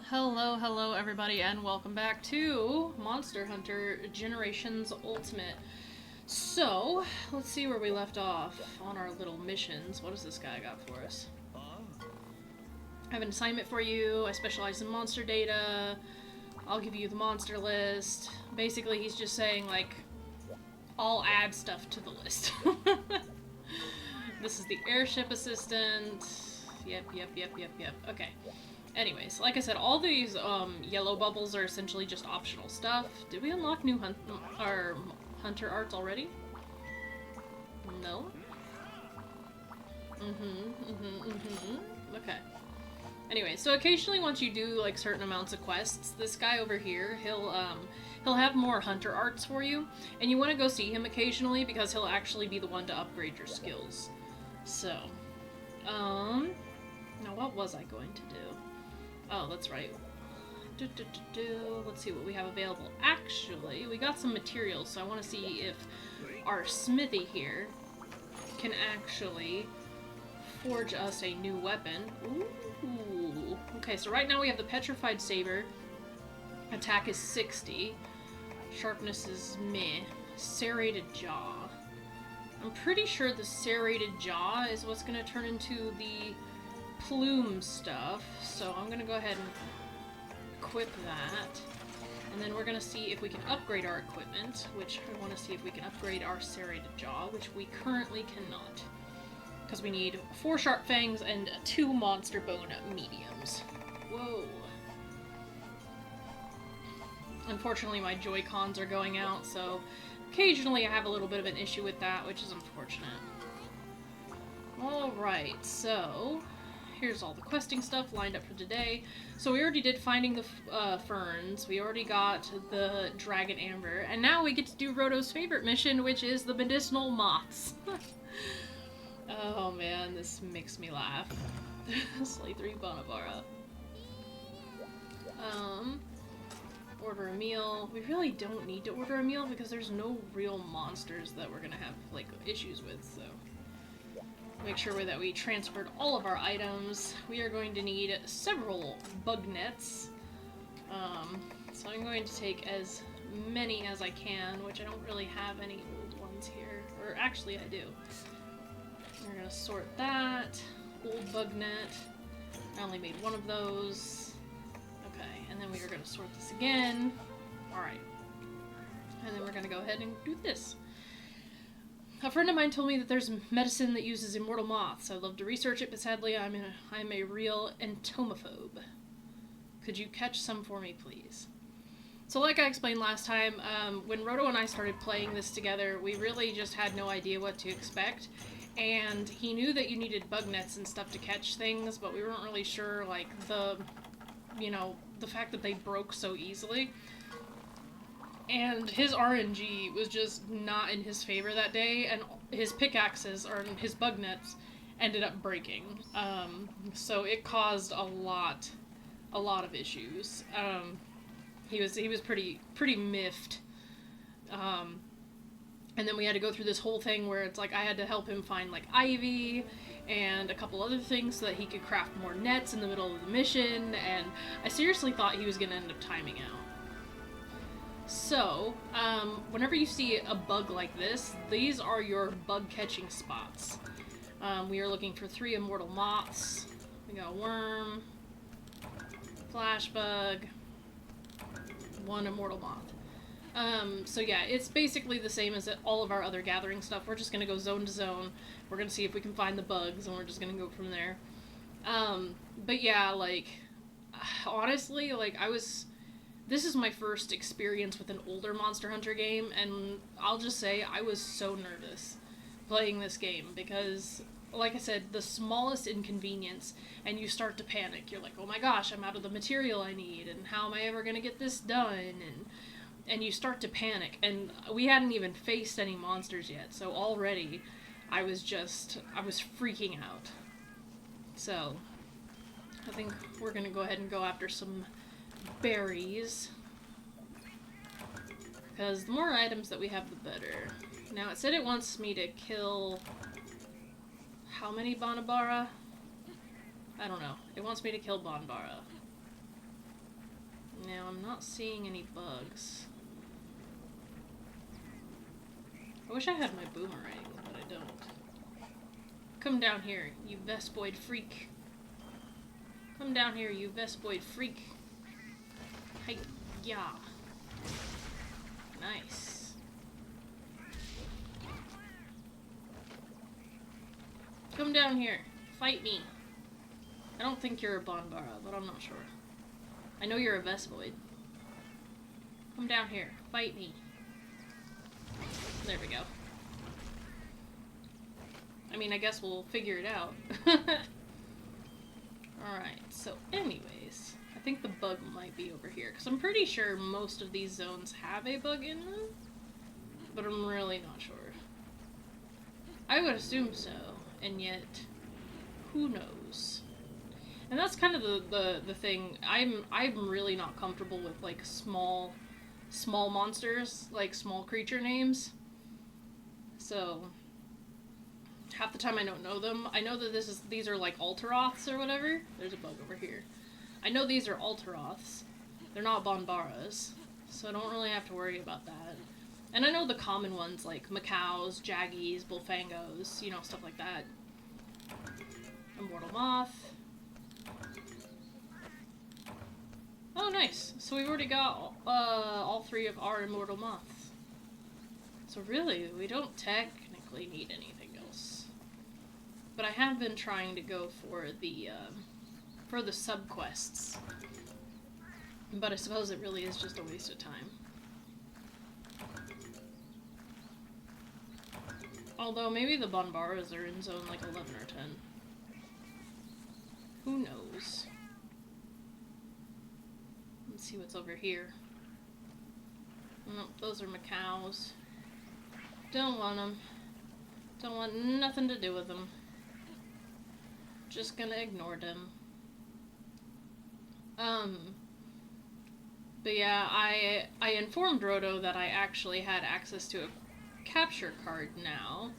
Hello everybody, and welcome back to Monster Hunter Generations Ultimate. So, let's see where we left off on our little missions. What does this guy got for us? I have an assignment for you. I specialize in monster data. I'll give you the monster list. Basically, he's just saying, like, I'll add stuff to the list. This is the airship assistant. Yep. Okay. Anyways, like I said, all these yellow bubbles are essentially just optional stuff. Did we unlock new hunter arts already? No? Okay. Anyway, so occasionally once you do like certain amounts of quests, this guy over here, he'll have more hunter arts for you, and you want to go see him occasionally because he'll actually be the one to upgrade your skills. So, now what was I going to do? Oh, that's right. Let's see what we have available. Actually, we got some materials, so I want to see if our smithy here can actually forge us a new weapon. Ooh. Okay, so right now we have the petrified saber. Attack is 60. Sharpness is meh. Serrated jaw. I'm pretty sure the serrated jaw is what's going to turn into the plume stuff, so I'm gonna go ahead and equip that, and then we're gonna see if we can upgrade our equipment, which I want to see if we can upgrade our serrated jaw, which we currently cannot, because we need 4 sharp fangs and 2 monster bone mediums. Whoa. Unfortunately, my Joy-Cons are going out, so occasionally I have a little bit of an issue with that, which is unfortunate. Alright, so here's all the questing stuff lined up for today. So we already did finding the ferns, we already got the dragon amber, and now we get to do Roto's favorite mission, which is the medicinal moths. Oh man, this makes me laugh. Slay 3 Bonavara. Order a meal. We really don't need to order a meal because there's no real monsters that we're gonna have, like, issues with, so make sure that we transferred all of our items. We are going to need several bug nets. So I'm going to take as many as I can, which I don't really have any old ones here. Or actually I do. We're going to sort that. Old bug net. I only made one of those. Okay, and then we are going to sort this again. Alright. And then we're going to go ahead and do this. A friend of mine told me that there's medicine that uses immortal moths. I'd love to research it, but sadly I'm a real entomophobe. Could you catch some for me, please? So like I explained last time, when Roto and I started playing this together, we really just had no idea what to expect. And he knew that you needed bug nets and stuff to catch things, but we weren't really sure, like, the fact that they broke so easily. And his RNG was just not in his favor that day, and his pickaxes, or his bug nets, ended up breaking. So it caused a lot of issues. He was pretty miffed. And then we had to go through this whole thing where it's like I had to help him find, like, ivy and a couple other things so that he could craft more nets in the middle of the mission, and I seriously thought he was going to end up timing out. So, whenever you see a bug like this, these are your bug catching spots. We are looking for 3 immortal moths. We got a worm, flash bug, 1 immortal moth. So yeah, it's basically the same as all of our other gathering stuff. We're just gonna go zone to zone. We're gonna see if we can find the bugs, and we're just gonna go from there. But yeah, like, honestly, like, this is my first experience with an older Monster Hunter game, and I'll just say I was so nervous playing this game because, like I said, the smallest inconvenience and you start to panic. You're like, oh my gosh, I'm out of the material I need, and how am I ever going to get this done? And you start to panic, and we hadn't even faced any monsters yet, so already I was freaking out. So, I think we're going to go ahead and go after some berries, because the more items that we have, the better. Now, it said it wants me to kill how many Bonabara? I don't know. It wants me to kill Bonbara. Now, I'm not seeing any bugs. I wish I had my boomerang, but I don't. Come down here, you Vespoid freak. Come down here, you Vespoid freak. Hey, yeah. Nice. Come down here. Fight me. I don't think you're a Bonbara, but I'm not sure. I know you're a Vespoid. Come down here. Fight me. There we go. I mean, I guess we'll figure it out. Alright, so anyways, I think the bug might be over here, because I'm pretty sure most of these zones have a bug in them, but I'm really not sure. I would assume so, and yet, who knows? And that's kind of the thing. I'm really not comfortable with, like, small monsters, like small creature names. So half the time I don't know them. I know that these are like Alteroths or whatever. There's a bug over here. I know these are Alteroths. They're not Bonbaras, so I don't really have to worry about that. And I know the common ones like Macaws, Jaggies, Bullfangos, you know, stuff like that. Immortal Moth. Oh, nice. So we've already got all three of our Immortal Moths. So really, we don't technically need anything else. But I have been trying to go for the sub-quests. But I suppose it really is just a waste of time. Although maybe the Bonbaras are in zone like 11 or 10. Who knows? Let's see what's over here. Nope, those are Macaws. Don't want them. Don't want nothing to do with them. Just gonna ignore them. But yeah, I informed Roto that I actually had access to a capture card now.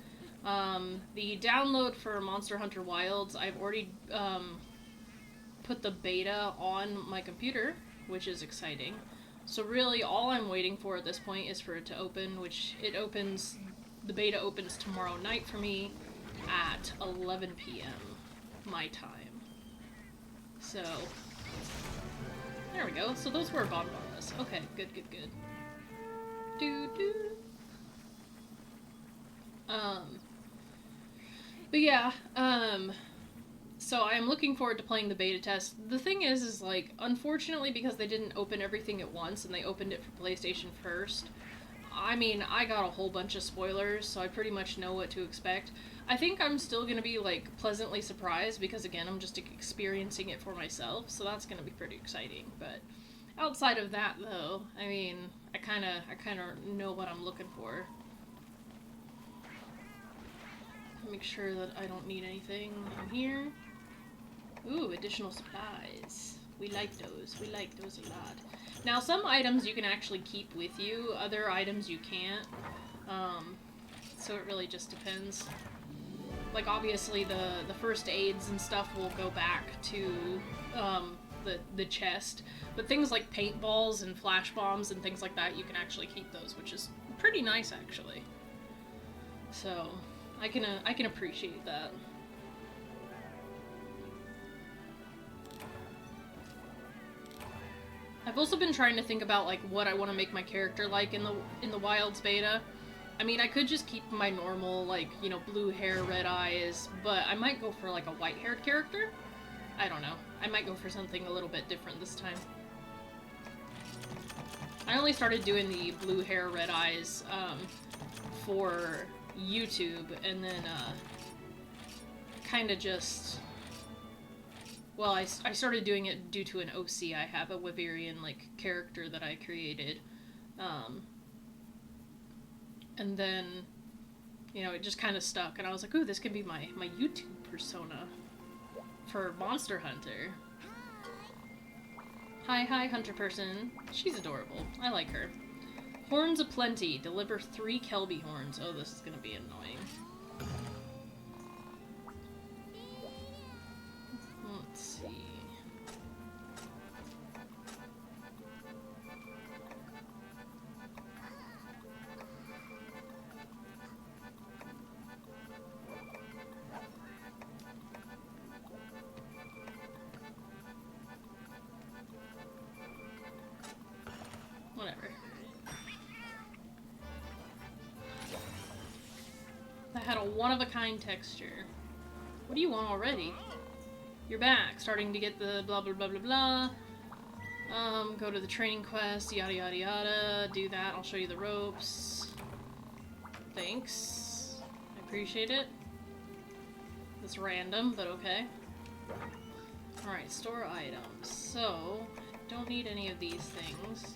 The download for Monster Hunter Wilds, I've already put the beta on my computer, which is exciting. So really all I'm waiting for at this point is for it to open, which the beta opens tomorrow night for me at 11 p.m. my time. So, there we go. So those were Bonbaras. Okay, good. But yeah, so I'm looking forward to playing the beta test. The thing is like, unfortunately, because they didn't open everything at once and they opened it for PlayStation first, I mean, I got a whole bunch of spoilers, so I pretty much know what to expect. I think I'm still gonna be, like, pleasantly surprised, because again, I'm just experiencing it for myself, so that's gonna be pretty exciting. But outside of that, though, I mean, I kinda know what I'm looking for. Make sure that I don't need anything in here. Ooh, additional supplies. We like those. We like those a lot. Now, some items you can actually keep with you. Other items you can't. So it really just depends. Like, obviously, the first aids and stuff will go back to the chest. But things like paintballs and flash bombs and things like that, you can actually keep those, which is pretty nice, actually. So I can appreciate that. I've also been trying to think about like what I want to make my character like in the Wilds beta. I mean, I could just keep my normal, like, you know, blue hair, red eyes, but I might go for like a white-haired character. I don't know. I might go for something a little bit different this time. I only started doing the blue hair, red eyes for YouTube, and then kind of just, well, I started doing it due to an OC. I have a Wyverian like character that I created, and then, you know, it just kind of stuck, and I was like, ooh, this could be my YouTube persona for Monster Hunter. Hi, hunter person. She's adorable. I like her. Horns aplenty. Deliver 3 Kelby horns. Oh, this is gonna be annoying. Let's see. one-of-a-kind texture. What do you want already? You're back, starting to get the blah blah blah blah blah. Go to the training quest, yada yada yada. Do that, I'll show you the ropes. Thanks. I appreciate it. It's random, but okay. Alright, store items. So, don't need any of these things.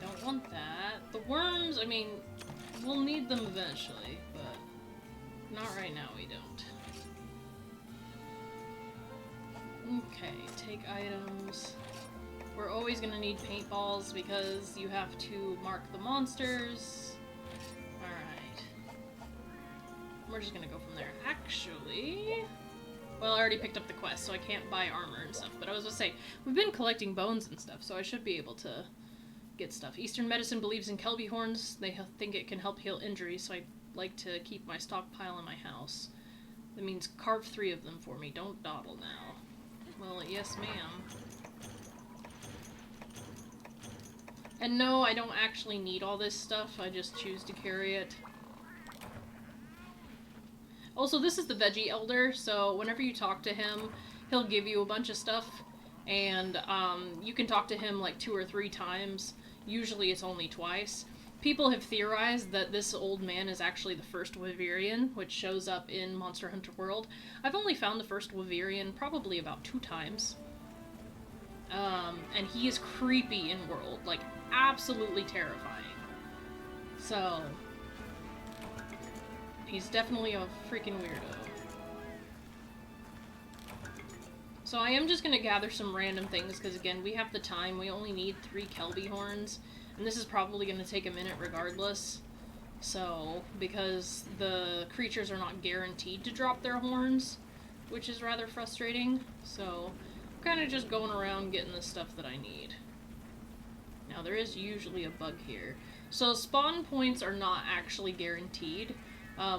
Don't want that. The worms, I mean, we'll need them eventually, but not right now we don't. Okay, take items. We're always gonna need paintballs because you have to mark the monsters. Alright. We're just gonna go from there. Actually... Well, I already picked up the quest, so I can't buy armor and stuff, but I was gonna say, we've been collecting bones and stuff, so I should be able to get stuff. Eastern medicine believes in Kelby horns. They think it can help heal injuries, so I like to keep my stockpile in my house. That means carve 3 of them for me. Don't dawdle now. Well, yes ma'am. And no, I don't actually need all this stuff, I just choose to carry it. Also, this is the Veggie Elder, so whenever you talk to him, he'll give you a bunch of stuff, and you can talk to him like 2 or 3 times. Usually it's only twice. People have theorized that this old man is actually the first Wyverian, which shows up in Monster Hunter World. I've only found the first Wyverian probably about 2 times. And he is creepy in World, like, absolutely terrifying. So, he's definitely a freaking weirdo. So I am just gonna gather some random things, because again, we have the time, we only need 3 Kelby horns. And this is probably going to take a minute regardless. So, because the creatures are not guaranteed to drop their horns, which is rather frustrating. So, I'm kind of just going around getting the stuff that I need. Now, there is usually a bug here. So, spawn points are not actually guaranteed.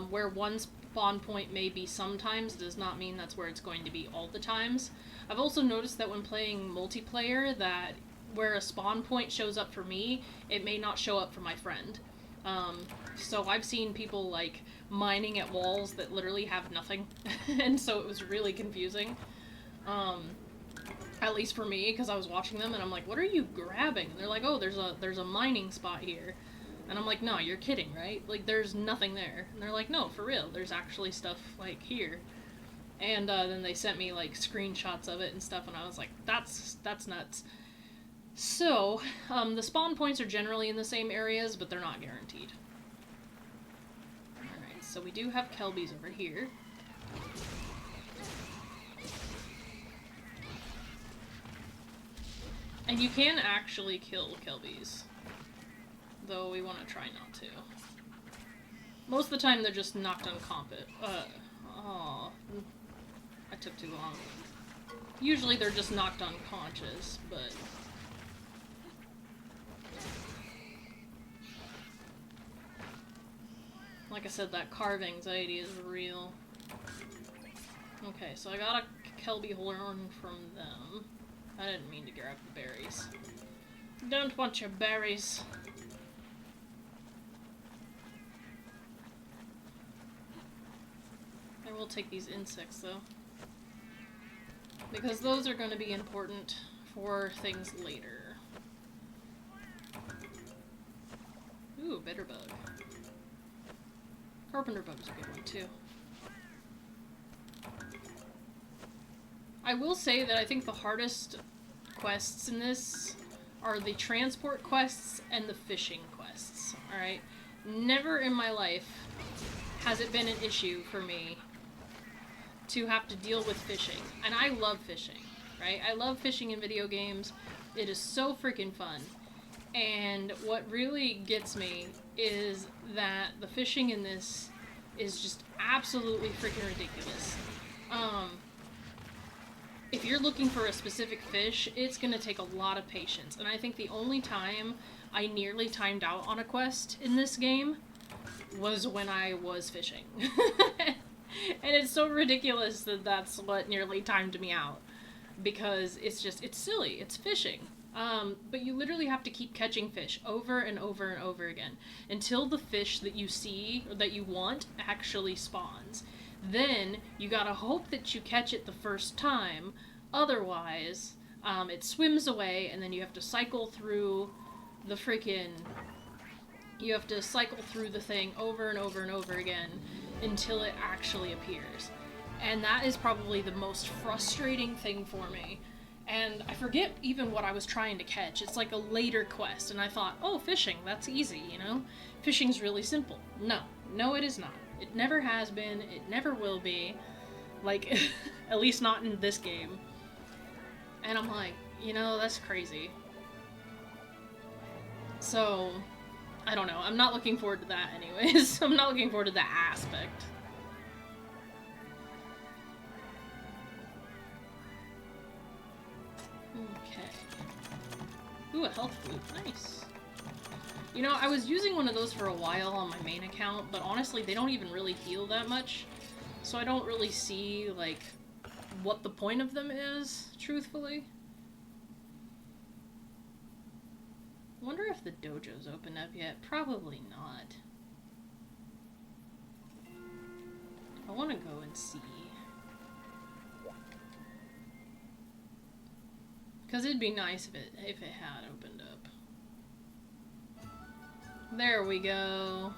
Where one spawn point may be sometimes does not mean that's where it's going to be all the times. I've also noticed that when playing multiplayer that where a spawn point shows up for me, it may not show up for my friend. So I've seen people, like, mining at walls that literally have nothing, and so it was really confusing. At least for me, because I was watching them, and I'm like, what are you grabbing? And they're like, oh, there's a mining spot here. And I'm like, no, you're kidding, right? Like, there's nothing there. And they're like, no, for real, there's actually stuff, like, here. And then they sent me, like, screenshots of it and stuff, and I was like, that's nuts. So, the spawn points are generally in the same areas, but they're not guaranteed. Alright, so we do have Kelbys over here. And you can actually kill Kelbys, though we want to try not to. Most of the time they're just knocked unconscious. Oh, I took too long. Usually they're just knocked unconscious, but... Like I said, that carve anxiety is real. Okay, so I got a Kelby horn from them. I didn't mean to grab the berries. Don't want your berries. I will take these insects, though. Because those are going to be important for things later. Ooh, bitterbug. Carpenter bug's a good one, too. I will say that I think the hardest quests in this are the transport quests and the fishing quests, alright? Never in my life has it been an issue for me to have to deal with fishing. And I love fishing, right? I love fishing in video games. It is so freaking fun. And what really gets me is that the fishing in this is just absolutely freaking ridiculous. If you're looking for a specific fish, it's gonna take a lot of patience. And I think the only time I nearly timed out on a quest in this game was when I was fishing. And it's so ridiculous that that's what nearly timed me out. Because it's just, it's silly. It's fishing. But you literally have to keep catching fish over and over and over again until the fish that you see or that you want actually spawns. Then you gotta hope that you catch it the first time, otherwise it swims away, and then you have to cycle through the freaking... You have to cycle through the thing over and over and over again until it actually appears. And that is probably the most frustrating thing for me. And I forget even what I was trying to catch. It's like a later quest, and I thought, oh, fishing, that's easy, you know? Fishing's really simple. No, it is not. It never has been, it never will be. Like, at least not in this game. And I'm like, you know, that's crazy. So, I don't know. I'm not looking forward to that anyways. I'm not looking forward to that aspect. Okay. Ooh, a health boot. Nice. You know, I was using one of those for a while on my main account, but honestly, they don't even really heal that much. So I don't really see, like, what the point of them is, truthfully. I wonder if the dojo's opened up yet. Probably not. I want to go and see. Because it'd be nice if it had opened up. There we go.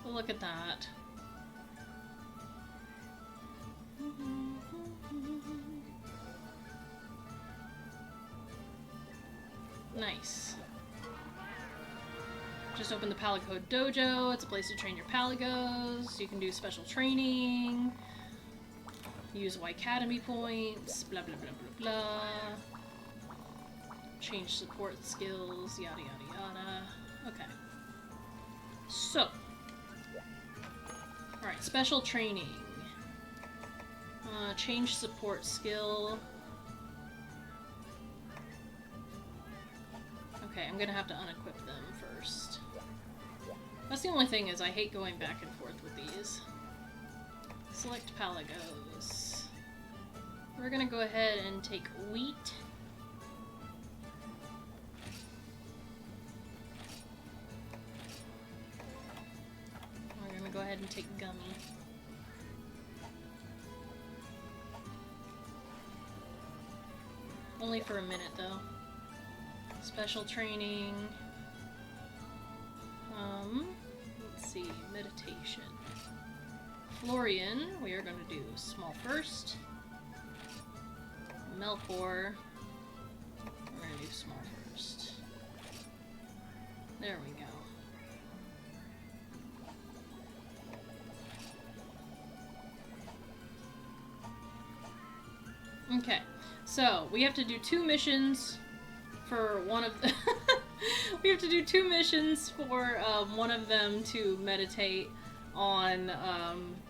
Look at that. Nice. Just open the Palico Dojo. It's a place to train your Paligos. You can do special training. Use Y Academy points. Blah blah blah blah blah. Change support skills. Yada yada yada. Okay. So. Alright, special training. Change support skill. Okay, I'm gonna have to unequip them first. That's the only thing, is I hate going back and forth with these. Select Paligos. We're gonna go ahead and take wheat. We're gonna go ahead and take gummy. Only for a minute, though. Special training. Let's see, meditation. Florian, we are going to do small first. Melkor, we're going to do small first. There we go. Okay, so we have to do 2 missions for one of the we have to do 2 missions for one of them to meditate on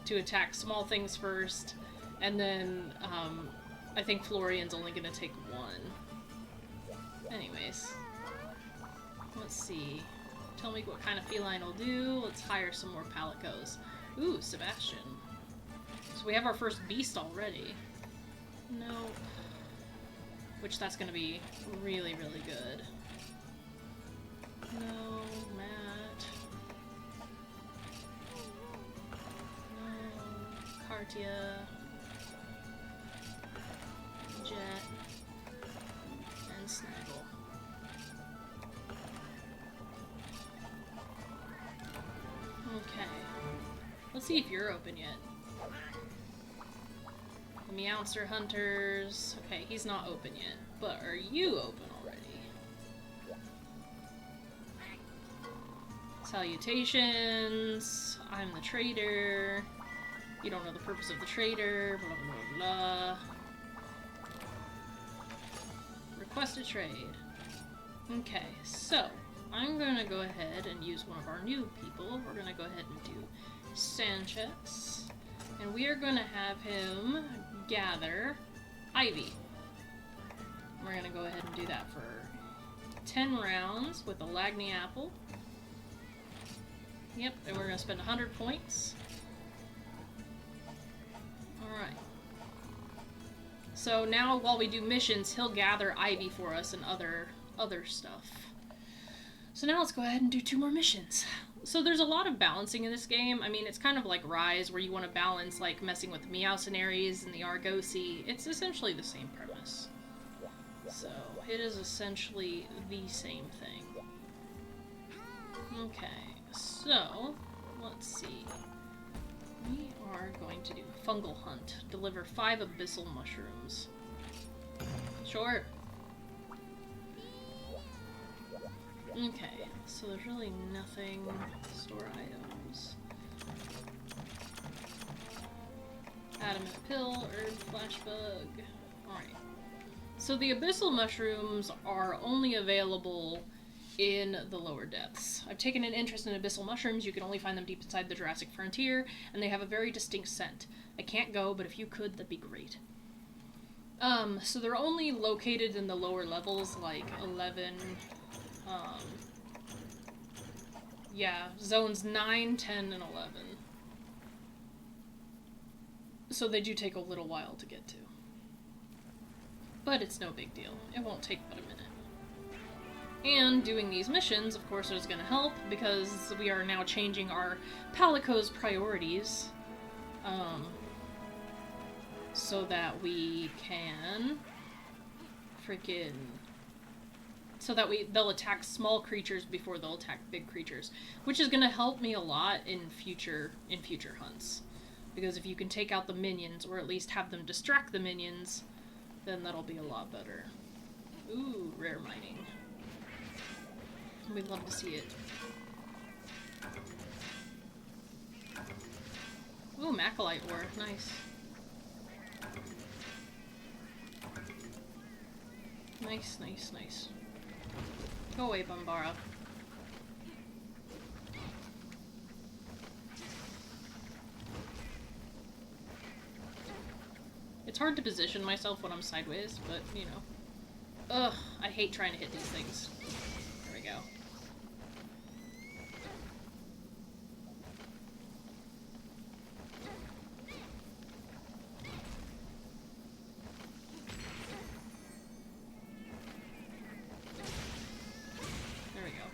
to attack small things first, and then I think Florian's only gonna take 1. Anyways, let's see. Tell me what kind of feline will do. Let's hire some more Palicos. Ooh, Sebastian. So we have our first beast already. Nope. Which that's gonna be really, really good. No, Matt. No, Cartia. Jet. And Snaggle. Okay. Let's see if you're open yet. The Meowster Hunters. Okay, he's not open yet. But are you open already? Salutations. I'm the trader. You don't know the purpose of the trader. Blah blah blah. Request a trade. Okay, so I'm gonna go ahead and use one of our new people. We're gonna go ahead and do Sanchez. And we are gonna have him gather Ivy. We're gonna go ahead and do that for 10 rounds with a Lagny apple. Yep, and we're gonna spend 100 points. Alright. So now while we do missions, he'll gather ivy for us and other stuff. So now let's go ahead and do 2 more missions. So there's a lot of balancing in this game. I mean, it's kind of like Rise, where you want to balance, like, messing with Meowcenaries and the Argosy. It's essentially the same premise. So, it is essentially the same thing. Okay, so, let's see. We are going to do Fungal Hunt. Deliver 5 Abyssal Mushrooms. Sure. Okay, so there's really nothing. Store items. Adamant Pill, Herb, Flashbug. Alright. So the Abyssal Mushrooms are only available in the lower depths. I've taken an interest in Abyssal Mushrooms. You can only find them deep inside the Jurassic Frontier, and they have a very distinct scent. I can't go, but if you could, that'd be great. So they're only located in the lower levels, like 11, yeah, zones 9, 10, and 11. So they do take a little while to get to. But it's no big deal. It won't take but a minute. And doing these missions, of course, is going to help, because we are now changing our Palico's priorities, so that we can they'll attack small creatures before they'll attack big creatures, which is going to help me a lot in future hunts. Because if you can take out the minions, or at least have them distract the minions, then that'll be a lot better. Ooh, rare mining. We'd love to see it. Ooh, Macalite ore. Nice. Nice, nice, nice. Go away, Bombara. It's hard to position myself when I'm sideways, but, you know. Ugh, I hate trying to hit these things. There we go. There we go.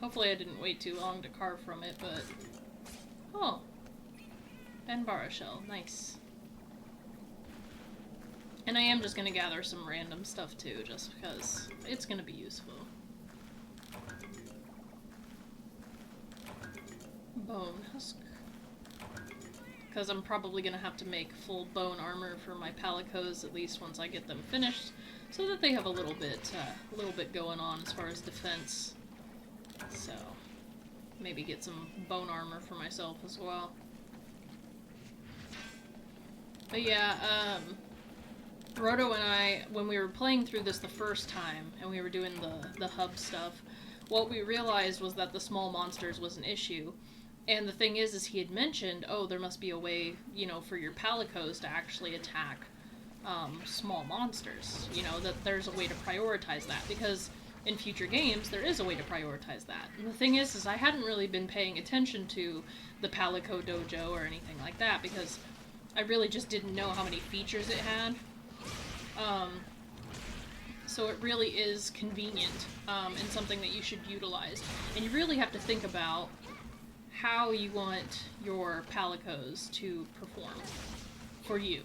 Hopefully I didn't wait too long to carve from it, but... Oh. Benbara shell. Nice. And I am just gonna gather some random stuff too, just because it's gonna be useful. Bone husk. Because I'm probably gonna have to make full bone armor for my Palicos, at least once I get them finished, so that they have a little bit going on as far as defense. So, maybe get some bone armor for myself as well. But yeah, Roto and I, when we were playing through this the first time, and we were doing the hub stuff, what we realized was that the small monsters was an issue. And the thing is he had mentioned, oh, there must be a way, you know, for your Palicos to actually attack small monsters. You know, that there's a way to prioritize that, because in future games, there is a way to prioritize that. And the thing is I hadn't really been paying attention to the Palico Dojo or anything like that, because I really just didn't know how many features it had. So it really is convenient, and something that you should utilize. And you really have to think about how you want your Palicos to perform for you.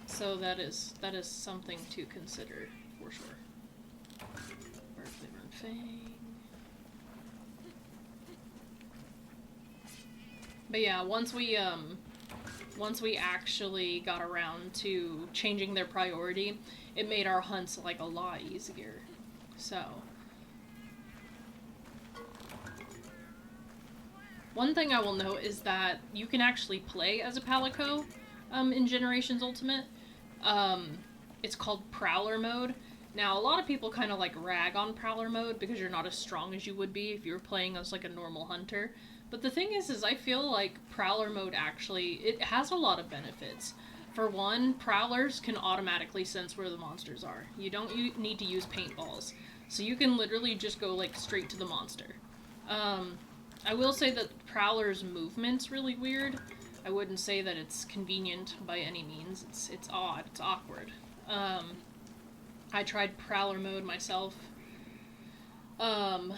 So that is something to consider, for sure. Bird Flavor and Fang. But yeah, once we actually got around to changing their priority, it made our hunts, like, a lot easier. So. One thing I will note is that you can actually play as a Palico, in Generations Ultimate. It's called Prowler mode. Now, a lot of people kind of, like, rag on Prowler mode because you're not as strong as you would be if you were playing as, like, a normal hunter. But the thing is I feel like Prowler mode actually, it has a lot of benefits. For one, Prowlers can automatically sense where the monsters are. You don't need to use paintballs. So you can literally just go, like, straight to the monster. I will say that Prowler's movement's really weird. I wouldn't say that it's convenient by any means. It's odd. It's awkward. I tried Prowler mode myself. And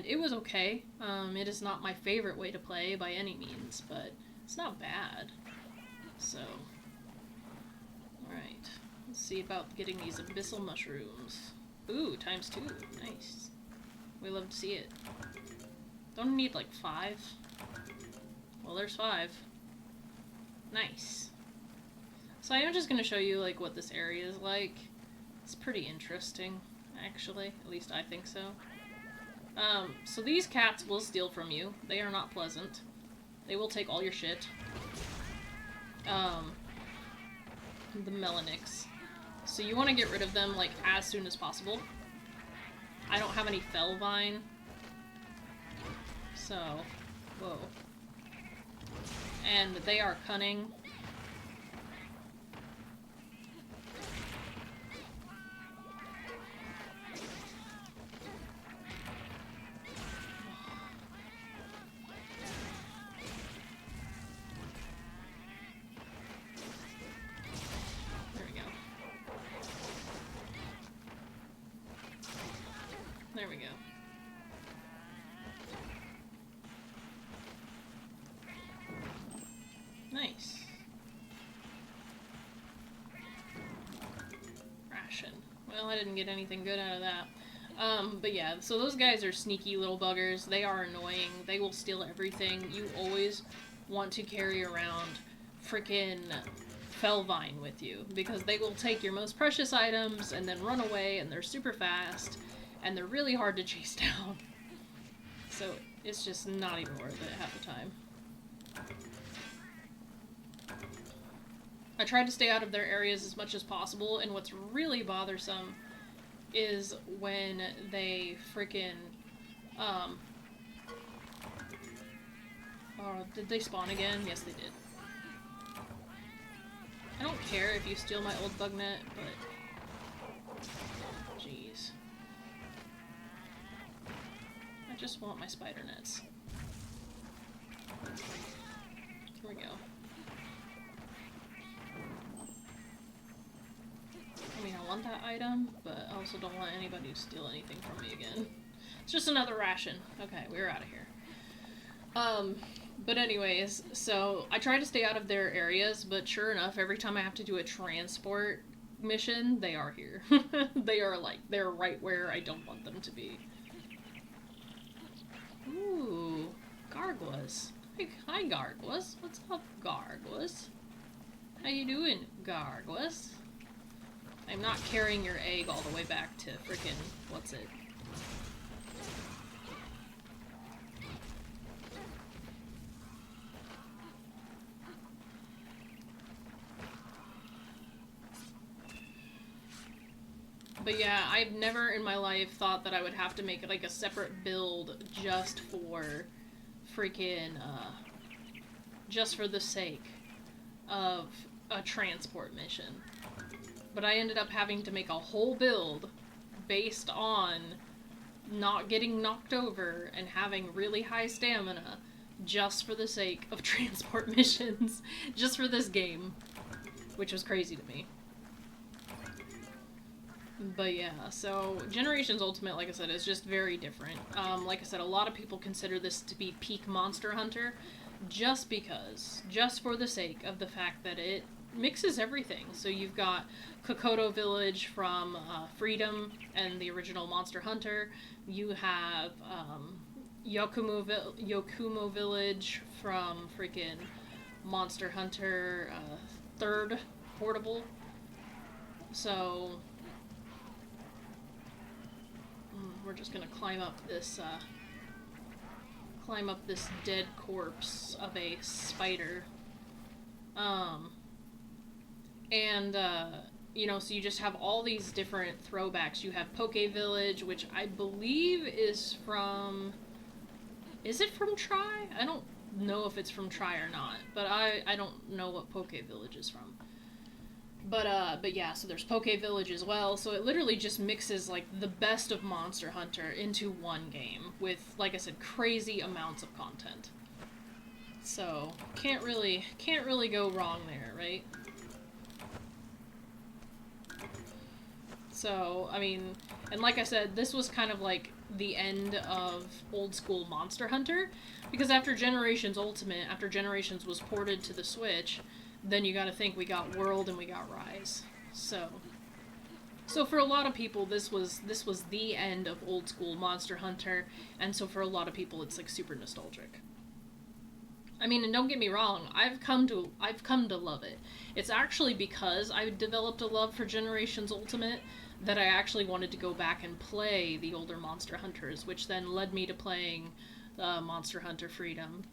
it was okay. It is not my favorite way to play by any means, but it's not bad. So, alright. Let's see about getting these abyssal mushrooms. Ooh, ×2. Nice. We love to see it. Don't need like 5. Well, there's 5. Nice. So I am just gonna show you like what this area is like. It's pretty interesting, actually. At least I think so. So these cats will steal from you. They are not pleasant. They will take all your shit. The Melanics. So you want to get rid of them, like, as soon as possible. I don't have any Fellvine. So, whoa. And they are cunning. There we go. Nice. Ration. Well, I didn't get anything good out of that. But yeah, so those guys are sneaky little buggers. They are annoying. They will steal everything. You always want to carry around frickin' Fellvine with you, because they will take your most precious items and then run away, and they're super fast. And they're really hard to chase down. So it's just not even worth it half the time. I tried to stay out of their areas as much as possible, and what's really bothersome is when they freaking, oh, did they spawn again? Yes, they did. I don't care if you steal my old bug net, but jeez. I just want my spider nets. Here we go. I mean, I want that item, but I also don't want anybody to steal anything from me again. It's just another ration. Okay, we're out of here. But anyways, so I try to stay out of their areas, but sure enough, every time I have to do a transport mission, they are here. They're right where I don't want them to be. Ooh, Gargwas. Hi, Gargwas. What's up, Gargwas? How you doing, Gargwas? I'm not carrying your egg all the way back to frickin' what's it? But yeah, I've never in my life thought that I would have to make like a separate build just for freaking, just for the sake of a transport mission. But I ended up having to make a whole build based on not getting knocked over and having really high stamina just for the sake of transport missions, just for this game, which was crazy to me. But yeah, so Generations Ultimate, like I said, is just very different. Like I said, a lot of people consider this to be peak Monster Hunter just because, just for the sake of the fact that it mixes everything. So you've got Kokoto Village from Freedom and the original Monster Hunter. You have Yokumo Village from freaking Monster Hunter 3rd Portable. So we're just gonna climb up this dead corpse of a spider. You know, so you just have all these different throwbacks. You have Poke Village, which I believe is from... Is it from Tri? I don't know if it's from Tri or not, but I don't know what Poke Village is from. But yeah, so there's Poke Village as well. So it literally just mixes like the best of Monster Hunter into one game with, like I said, crazy amounts of content. So can't really go wrong there, right? So, I mean, and like I said, this was kind of like the end of old school Monster Hunter, because after Generations Ultimate, after Generations was ported to the Switch, then you gotta think we got World and we got Rise. So for a lot of people, this was the end of old school Monster Hunter, and so for a lot of people, it's like super nostalgic. I mean, and don't get me wrong, I've come to love it. It's actually because I developed a love for Generations Ultimate that I actually wanted to go back and play the older Monster Hunters, which then led me to playing Monster Hunter Freedom.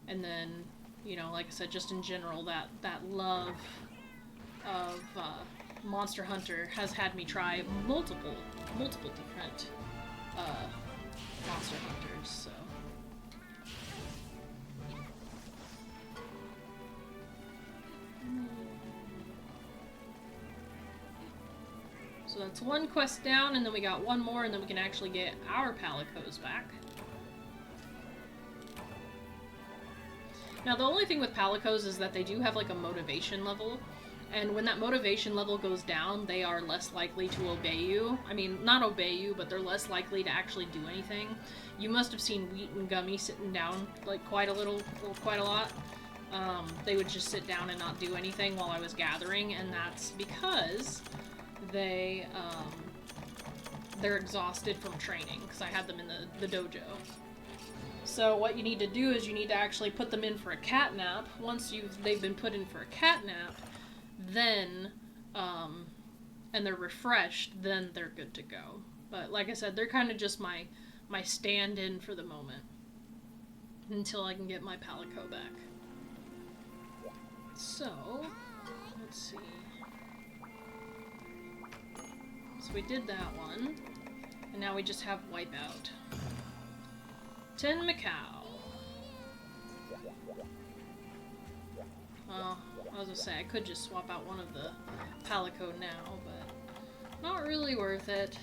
And then, you know, like I said, just in general, that love of Monster Hunter has had me try multiple different Monster Hunters, so. So that's one quest down, and then we got one more, and then we can actually get our Palicos back. Now, the only thing with Palicos is that they do have, like, a motivation level, and when that motivation level goes down, they are less likely to obey you. I mean, not obey you, but they're less likely to actually do anything. You must have seen Wheat and Gummy sitting down, like, quite a lot. They would just sit down and not do anything while I was gathering, and that's because they're exhausted from training, because I had them in the dojo. So what you need to do is you need to actually put them in for a cat nap. Once they've been put in for a cat nap, then, and they're refreshed, then they're good to go. But like I said, they're kind of just my stand-in for the moment, until I can get my Palico back. So, let's see. So we did that one, and now we just have Wipeout. 10 Macau. Well, I was gonna say, I could just swap out one of the Palico now, but not really worth it.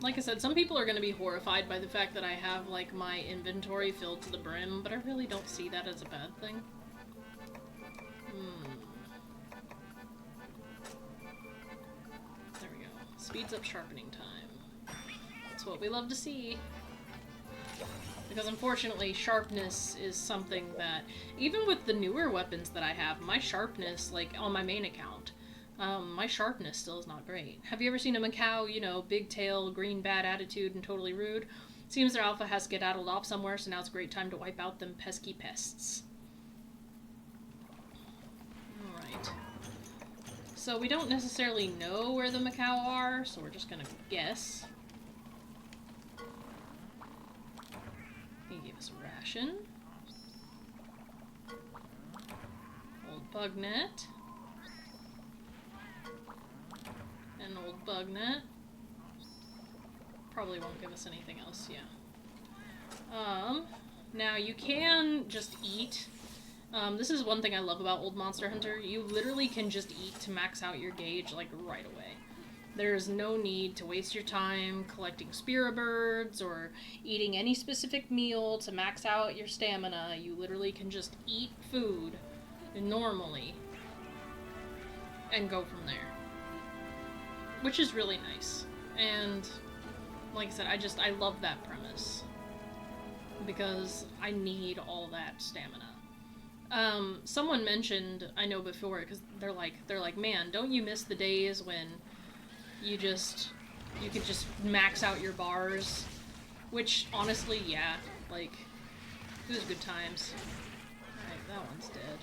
Like I said, some people are going to be horrified by the fact that I have, like, my inventory filled to the brim, but I really don't see that as a bad thing. There we go. Speeds up sharpening time. That's what we love to see. Because unfortunately, sharpness is something that, even with the newer weapons that I have, my sharpness, like, on my main account, my sharpness still is not great. Have you ever seen a Macau, you know, big tail, green bad attitude, and totally rude? Seems their alpha has skedaddled off somewhere, so now it's a great time to wipe out them pesky pests. Alright. So we don't necessarily know where the Macau are, so we're just gonna guess. He gave us a ration. Old bug net. An old bug net. Probably won't give us anything else, yeah. Now you can just eat. This is one thing I love about old Monster Hunter. You literally can just eat to max out your gauge, like, right away. There's no need to waste your time collecting Spira birds or eating any specific meal to max out your stamina. You literally can just eat food normally and go from there. Which is really nice. And like I said, I love that premise. Because I need all that stamina. Someone mentioned, I know before, because they're like, man, don't you miss the days when you could just max out your bars? Which, honestly, yeah, like, it was good times. Alright, that one's dead.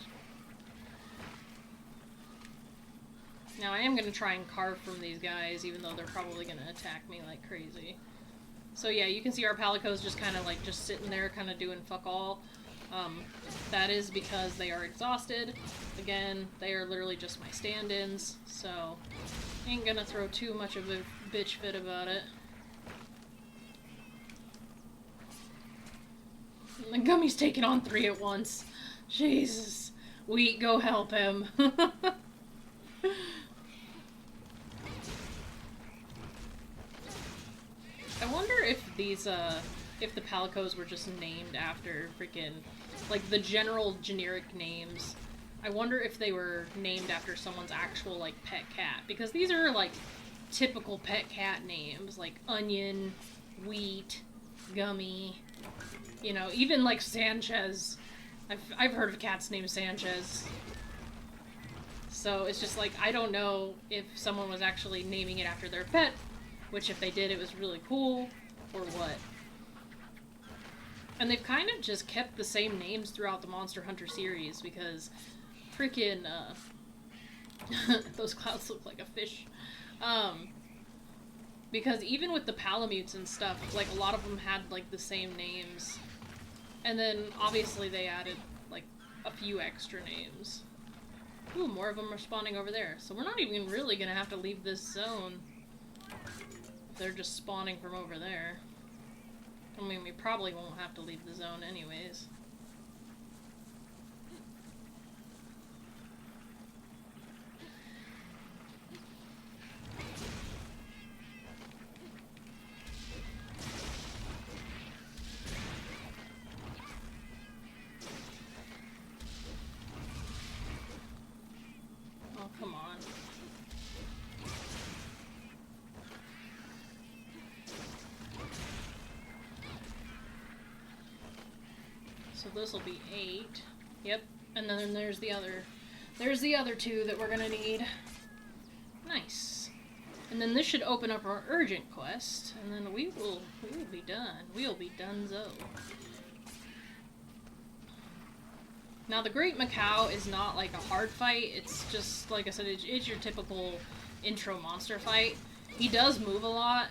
Now, I am going to try and carve from these guys, even though they're probably going to attack me like crazy. So yeah, you can see our Palicos just kind of like just sitting there kind of doing fuck all. That is because they are exhausted. Again, they are literally just my stand-ins, so ain't gonna throw too much of a bitch fit about it. The Gummy's taking on 3 at once. Jesus. Wheat, go help him. I wonder if these, if the Palicos were just named after freaking, like, the general generic names. I wonder if they were named after someone's actual, like, pet cat. Because these are, like, typical pet cat names. Like, Onion, Wheat, Gummy. You know, even, like, Sanchez. I've heard of cats named Sanchez. So it's just like, I don't know if someone was actually naming it after their pet, which if they did, it was really cool, or what. And they've kind of just kept the same names throughout the Monster Hunter series, because freaking, those clouds look like a fish. Because even with the Palamutes and stuff, like, a lot of them had, like, the same names. And then, obviously, they added, like, a few extra names. Ooh, more of them are spawning over there. So we're not even really gonna have to leave this zone. If they're just spawning from over there. I mean, we probably won't have to leave the zone anyways. Oh, come on. So this will be 8. Yep. And then there's the other 2 that we're gonna need. Nice. And then this should open up our urgent quest, and then we will be done. We'll be donezo. Now the Great Macau is not like a hard fight. It's just, like I said, it's your typical intro monster fight. He does move a lot,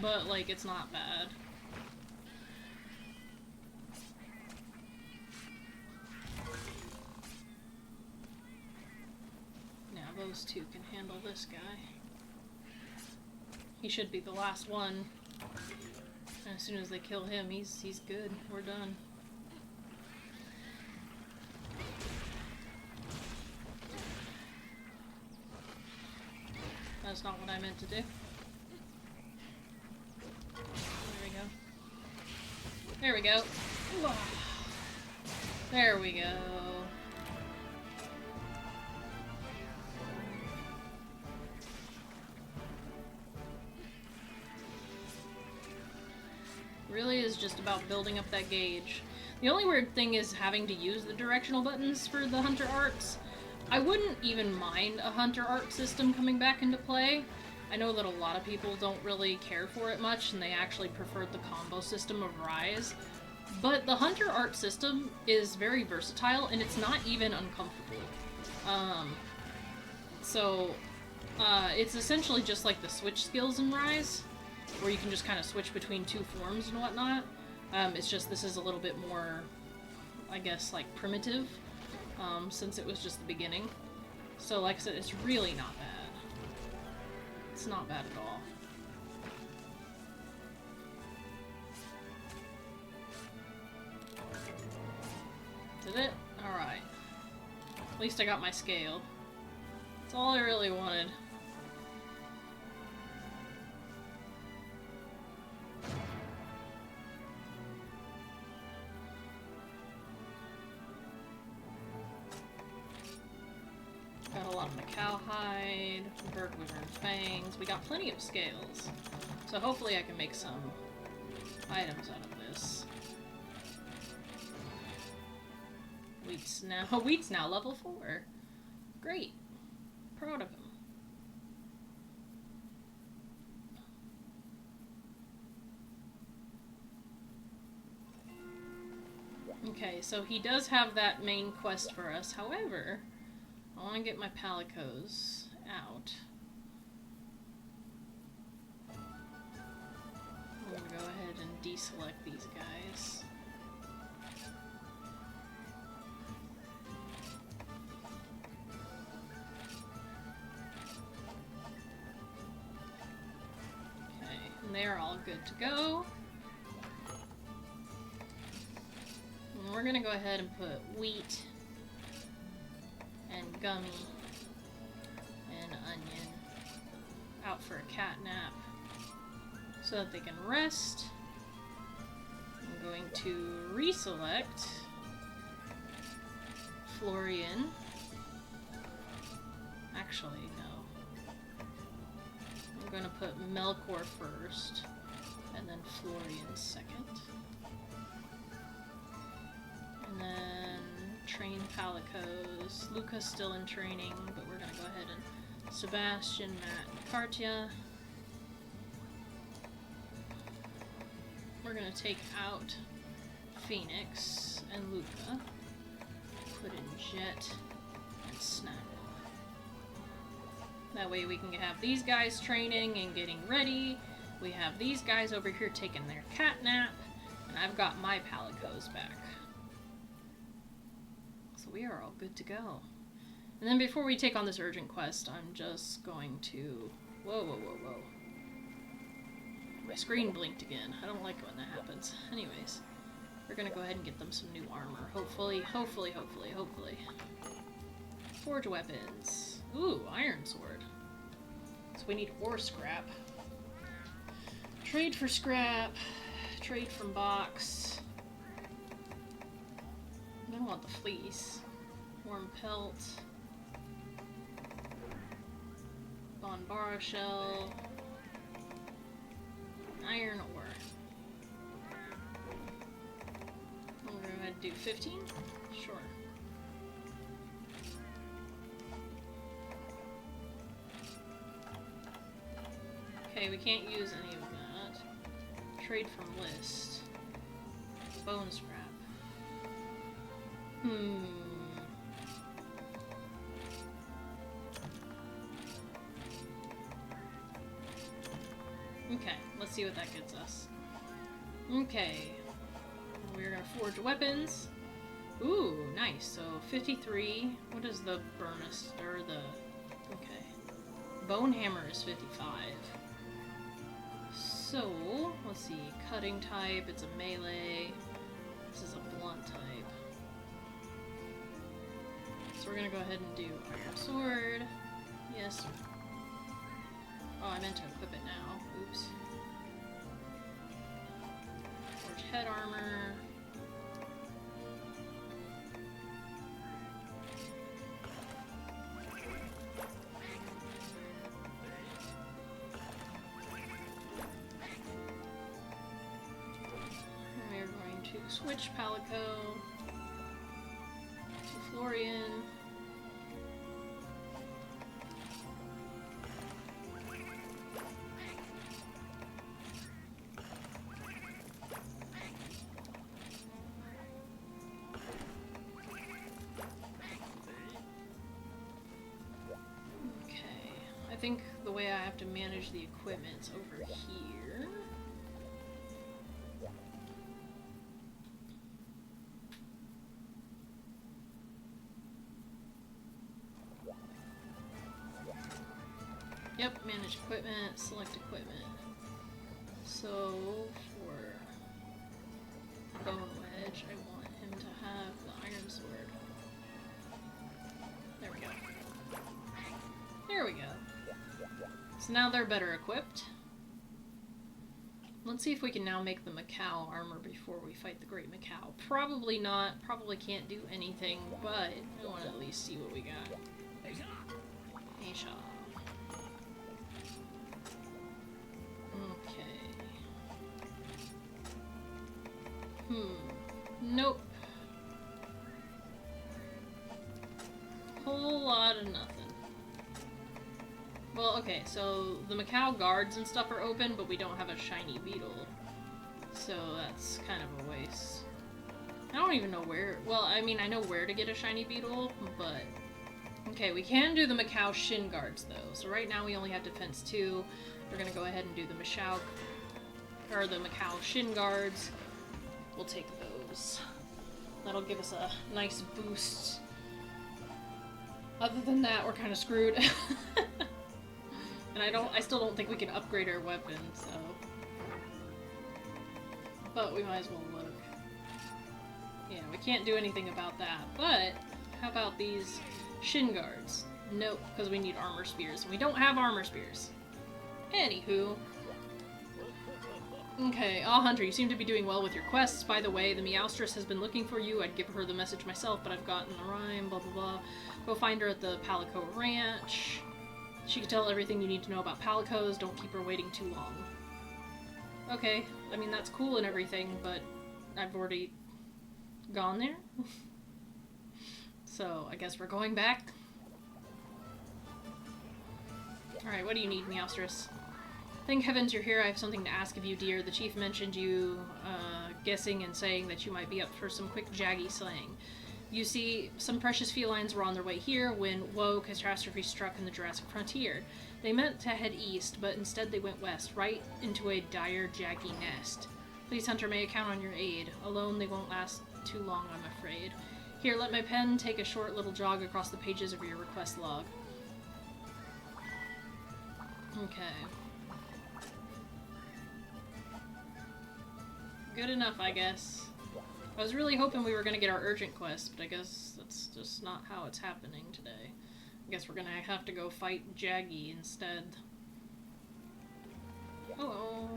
but like it's not bad. Those 2 can handle this guy. He should be the last one. And as soon as they kill him, he's good. We're done. That's not what I meant to do. There we go. There we go. There we go. Really is just about building up that gauge. The only weird thing is having to use the directional buttons for the Hunter Arts. I wouldn't even mind a Hunter Art system coming back into play. I know that a lot of people don't really care for it much, and they actually preferred the combo system of Rise. But the Hunter Art system is very versatile, and it's not even uncomfortable. It's essentially just like the switch skills in Rise, where you can just kind of switch between 2 forms and whatnot. It's just this is a little bit more, I guess, like, primitive, since it was just the beginning. So, like I said, it's really not bad. It's not bad at all. Did it? Alright. At least I got my scale. That's all I really wanted. Got a lot of Macau hide, bird wizard fangs. We got plenty of scales. So hopefully I can make some items out of this. Wheat's now level 4. Great. Proud of him. Okay, so he does have that main quest for us. However, I want to get my Palicos out. I'm going to go ahead and deselect these guys. Okay, and they're all good to go. we're gonna go ahead and put wheat and gummy and onion out for a cat nap so that they can rest. I'm going to reselect Florian. Actually, no. I'm going to put Melkor first, and then Florian second. And then train Palicos. Luca's still in training, but we're going to go ahead and Sebastian, Matt, and Kartia. We're going to take out Phoenix and Luca. Put in Jet and Snapple. That way we can have these guys training and getting ready. We have these guys over here taking their cat nap. And I've got my Palicos back. So we are all good to go. And then before we take on this urgent quest, I'm just going to... Whoa, whoa, whoa, whoa. My screen blinked again. I don't like when that happens. Anyways, we're gonna go ahead and get them some new armor. Hopefully. Forge weapons. Ooh, iron sword. So we need ore scrap. Trade for scrap. Trade from box. I don't want the fleece. Warm pelt. Bonbara shell. Iron ore. We're going to do 15? Sure. Okay, we can't use any of that. Trade from list. Bone scrap. Okay, let's see what that gets us. Okay. We're gonna forge weapons. Ooh, nice. So 53. What is the burnist or the... Okay. Bone hammer is 55. So, let's see. Cutting type, it's a melee. This is a blunt type. So we're gonna go ahead and do iron sword. Yes. Oh, I meant to equip it now. Oops. Forge head armor. We're going to switch Palico to Florian. I think the way I have to manage the equipment's over here. Yep, manage equipment, select equipment. So for Bone Wedge, I want him to have the iron sword. There we go. There we go. So now they're better equipped. Let's see if we can now make the Macau armor before we fight the Great Macau. Probably not. Probably can't do anything, but I want to at least see what we got. Aisha. Okay. Nope. Whole lot of nothing. Well, okay, so the Macau guards and stuff are open, but we don't have a shiny beetle. So that's kind of a waste. I don't even know where... Well, I mean, I know where to get a shiny beetle, but... Okay, we can do the Macau shin guards, though. So right now we only have defense 2. We're gonna go ahead and do the the Macau shin guards. We'll take those. That'll give us a nice boost. Other than that, we're kind of screwed. And I still don't think we can upgrade our weapon, so. But we might as well look. Yeah, we can't do anything about that. But how about these shin guards? Nope, because we need armor spears. We don't have armor spears. Anywho. Okay, Hunter, you seem to be doing well with your quests. By the way, the Meowstress has been looking for you. I'd give her the message myself, but I've gotten the rhyme, blah blah blah. Go find her at the Palico Ranch. She can tell everything you need to know about Palicos. Don't keep her waiting too long. Okay, I mean, that's cool and everything, but I've already gone there. So, I guess we're going back. Alright, what do you need, Meowstress? Thank heavens you're here. I have something to ask of you, dear. The chief mentioned you, guessing and saying that you might be up for some quick jaggy slaying. You see, some precious felines were on their way here when, whoa, catastrophe struck in the Jurassic frontier. They meant to head east, but instead they went west, right into a dire jaggy nest. Please, Hunter, may I count on your aid. Alone they won't last too long, I'm afraid. Here, let my pen take a short little jog across the pages of your request log. Okay. Good enough, I guess. I was really hoping we were going to get our urgent quest, but I guess that's just not how it's happening today. I guess we're going to have to go fight Jaggy instead. Hello.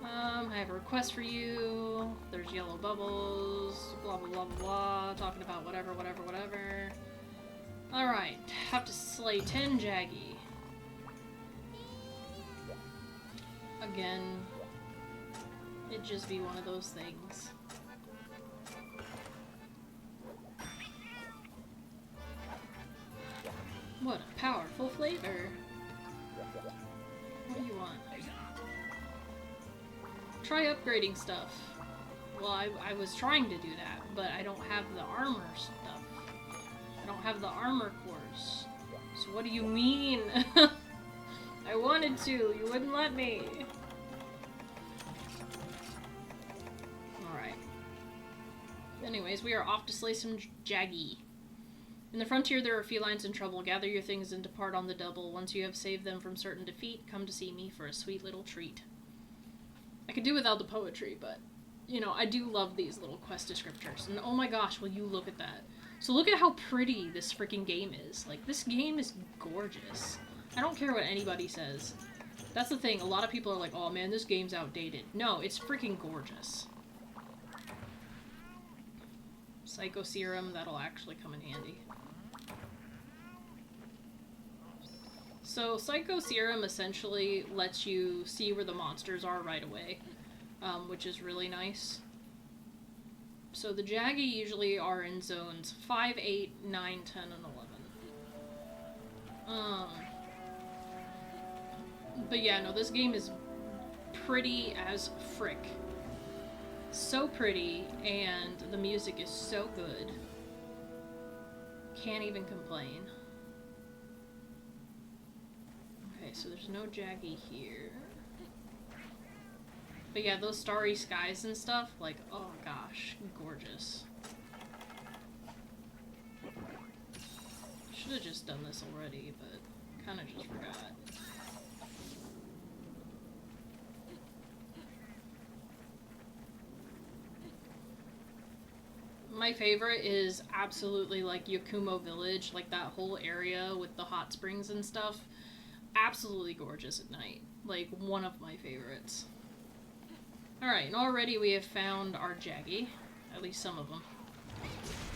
I have a request for you. There's yellow bubbles. Blah, blah, blah, blah, blah. Talking about whatever, whatever, whatever. Alright. Have to slay 10 Jaggy. Again. It'd just be one of those things. What a powerful flavor. What do you want? Try upgrading stuff. Well, I was trying to do that, but I don't have the armor stuff. I don't have the armor cores. So what do you mean? I wanted to, you wouldn't let me. Alright. Anyways, we are off to slay some Jaggy. In the frontier there are felines in trouble. Gather your things and depart on the double. Once you have saved them from certain defeat, come to see me for a sweet little treat. I could do without the poetry, but, you know, I do love these little quest descriptors. And oh my gosh, will you look at that. So look at how pretty this freaking game is. Like, this game is gorgeous. I don't care what anybody says. That's the thing, a lot of people are like, oh man, this game's outdated. No, it's freaking gorgeous. Psycho Serum, that'll actually come in handy. So Psycho Serum essentially lets you see where the monsters are right away, which is really nice. So the Jaggy usually are in zones 5, 8, 9, 10, and 11. But yeah, no, this game is pretty as frick. So pretty, and the music is so good. Can't even complain. Okay, so there's no Jaggy here. But yeah, those starry skies and stuff, like, oh gosh, gorgeous. Should have just done this already, but kind of just forgot. My favorite is absolutely like Yakumo Village, like that whole area with the hot springs and stuff. Absolutely gorgeous at night. Like, one of my favorites. Alright, and already we have found our Jaggy. At least some of them.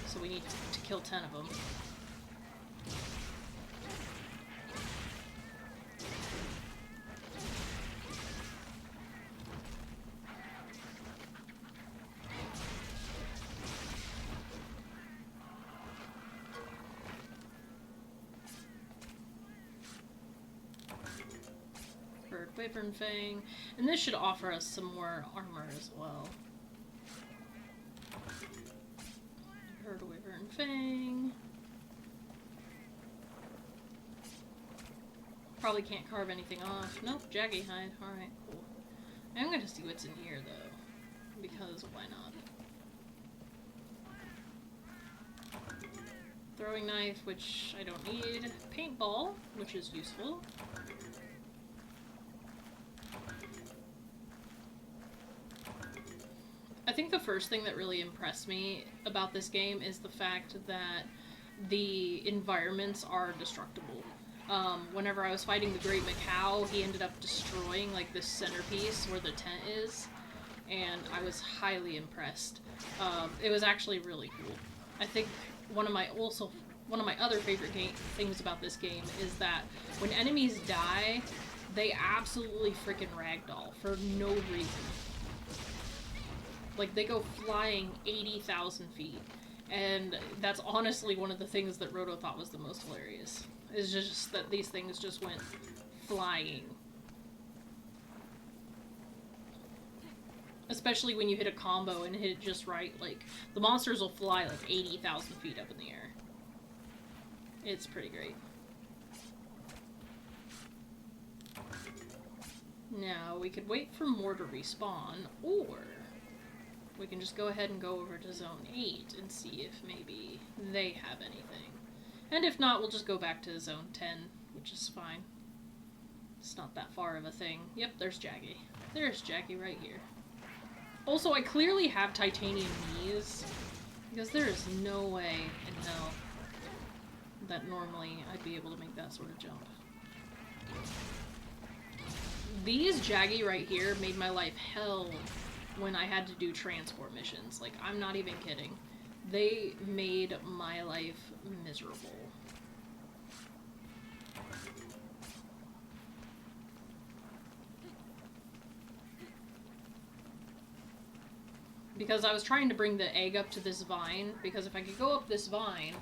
So we need to kill 10 of them. Wyvern Fang, and this should offer us some more armor as well. Herd Wyvern Fang. Probably can't carve anything off. Nope, Jaggy Hide. Alright, cool. I'm gonna see what's in here though, because why not? Throwing knife, which I don't need. Paintball, which is useful. I think the first thing that really impressed me about this game is the fact that the environments are destructible. Whenever I was fighting the Great Macau, he ended up destroying, like, this centerpiece where the tent is, and I was highly impressed. It was actually really cool. I think one of my other favorite things about this game is that when enemies die, they absolutely freaking ragdoll for no reason. Like, they go flying 80,000 feet. And that's honestly one of the things that Roto thought was the most hilarious. Is just that these things just went flying. Especially when you hit a combo and hit it just right, like, the monsters will fly like 80,000 feet up in the air. It's pretty great. Now, we could wait for more to respawn, or we can just go ahead and go over to Zone 8 and see if maybe they have anything. And if not, we'll just go back to Zone 10, which is fine. It's not that far of a thing. Yep, there's Jaggy. There's Jaggy right here. Also, I clearly have titanium knees, because there is no way in hell that normally I'd be able to make that sort of jump. These Jaggy right here made my life hell when I had to do transport missions. Like, I'm not even kidding. They made my life miserable. Because I was trying to bring the egg up to this vine, because if I could go up this vine,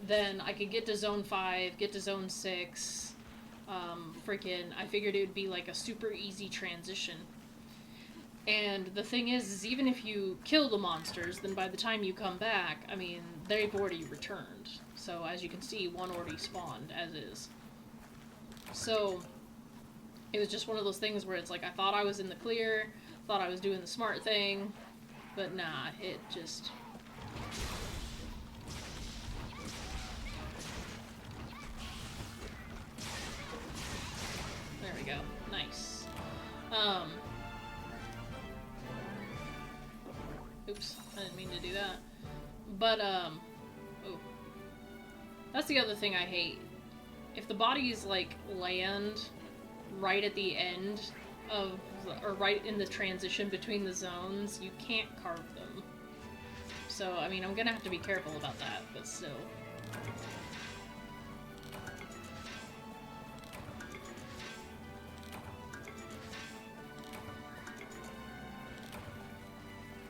then I could get to Zone 5, get to Zone 6, I figured it would be like a super easy transition. And the thing is even if you kill the monsters, then by the time you come back, I mean, they've already returned. So as you can see, one already spawned, as is. So, it was just one of those things where it's like, I thought I was in the clear, thought I was doing the smart thing, but nah, it just... There we go. Nice. Oops, I didn't mean to do that. But, oh. That's the other thing I hate. If the bodies, like, land right at the end of, or right in the transition between the zones, you can't carve them. So, I mean, I'm gonna have to be careful about that, but still.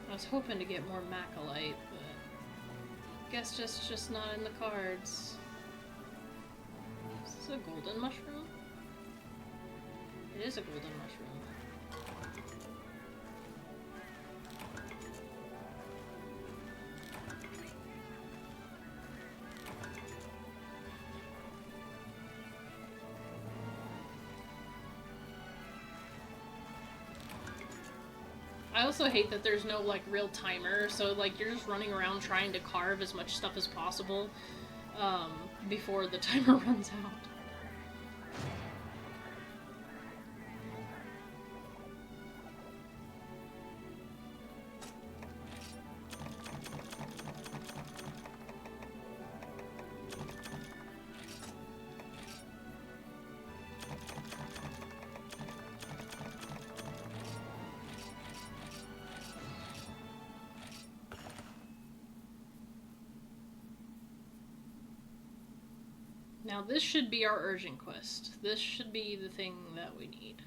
I was hoping to get more Macalite, but guess just not in the cards. Is this a golden mushroom? It is a golden mushroom. I also hate that there's no, like, real timer, so, like, you're just running around trying to carve as much stuff as possible, before the timer runs out. Now this should be our urgent quest. This should be the thing that we need.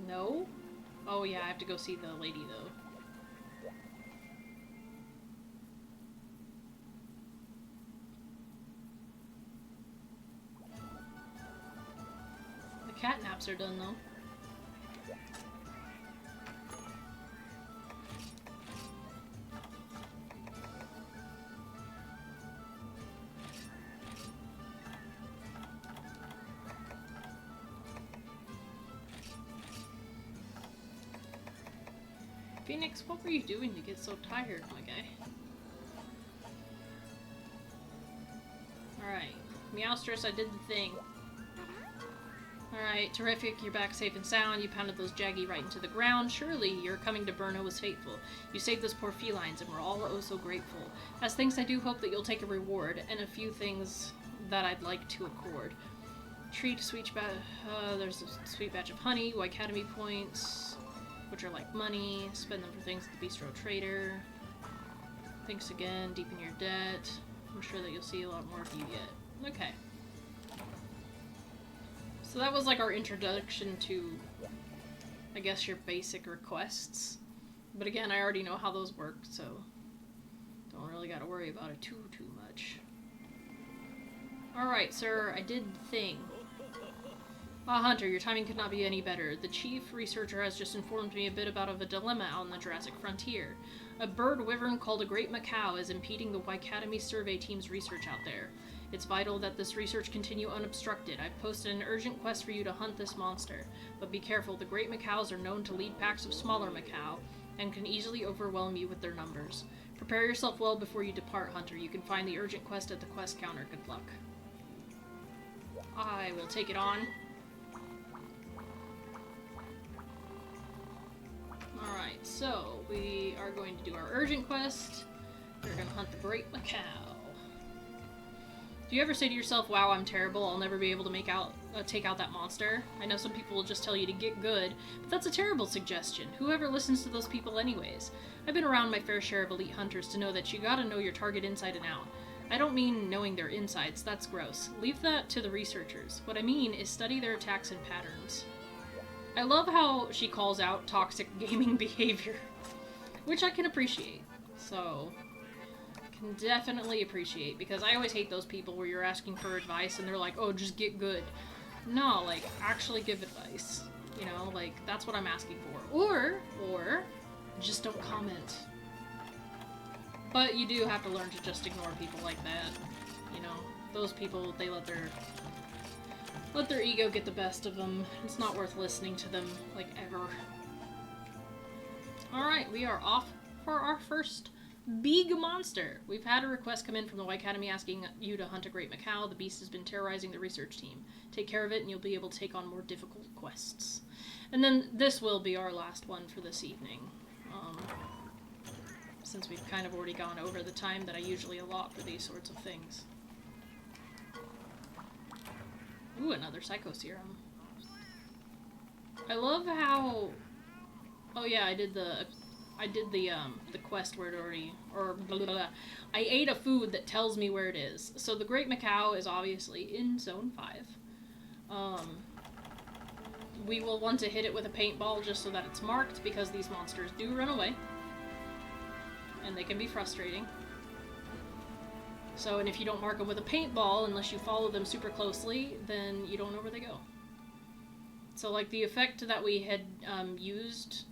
No? Oh yeah, I have to go see the lady though. The catnaps are done though. Phoenix, what were you doing to get so tired, my guy? Alright. Meowstress, I did the thing. Alright, terrific. You're back safe and sound. You pounded those Jaggy right into the ground. Surely your coming to Burno was fateful. You saved those poor felines, and we're all oh so grateful. As thanks, I do hope that you'll take a reward, and a few things that I'd like to accord. Treat a sweet there's a sweet batch of honey, Academy points, which are like money. Spend them for things at the Bistro Trader. Thanks again. Deepen your debt. I'm sure that you'll see a lot more if you get. Okay. So that was like our introduction to, I guess, your basic requests. But again, I already know how those work, so don't really gotta worry about it too much. Alright, sir, I did the thing. Ah, Hunter, your timing could not be any better. The chief researcher has just informed me a bit about a dilemma out on the Jurassic frontier. A bird wyvern called a great macaw is impeding the Academy survey team's research out there. It's vital that this research continue unobstructed. I've posted an urgent quest for you to hunt this monster. But be careful, the great macaws are known to lead packs of smaller macaw, and can easily overwhelm you with their numbers. Prepare yourself well before you depart, Hunter. You can find the urgent quest at the quest counter. Good luck. I will take it on. Alright, so we are going to do our urgent quest. We're going to hunt the great macaw. Do you ever say to yourself, wow, I'm terrible, I'll never be able to take out that monster? I know some people will just tell you to get good, but that's a terrible suggestion. Whoever listens to those people anyways? I've been around my fair share of elite hunters to know that you gotta know your target inside and out. I don't mean knowing their insides, that's gross. Leave that to the researchers. What I mean is study their attacks and patterns. I love how she calls out toxic gaming behavior, which I can appreciate. So, can definitely appreciate, because I always hate those people where you're asking for advice and they're like, oh, just get good. No, like, actually give advice. You know, like, that's what I'm asking for. Or, just don't comment. But you do have to learn to just ignore people like that. You know, those people, they let their ego get the best of them. It's not worth listening to them, like, ever. Alright, we are off for our first big monster. We've had a request come in from the Academy asking you to hunt a great macaw. The beast has been terrorizing the research team. Take care of it and you'll be able to take on more difficult quests. And then this will be our last one for this evening. Since we've kind of already gone over the time that I usually allot for these sorts of things. Ooh, another Psycho Serum. I love how... Oh yeah, I did the quest where it already... Or blah, blah, blah. I ate a food that tells me where it is. So the Great Macaw is obviously in Zone 5. We will want to hit it with a paintball just so that it's marked, because these monsters do run away. And they can be frustrating. So, and if you don't mark them with a paintball, unless you follow them super closely, then you don't know where they go. So, like, the effect that we had used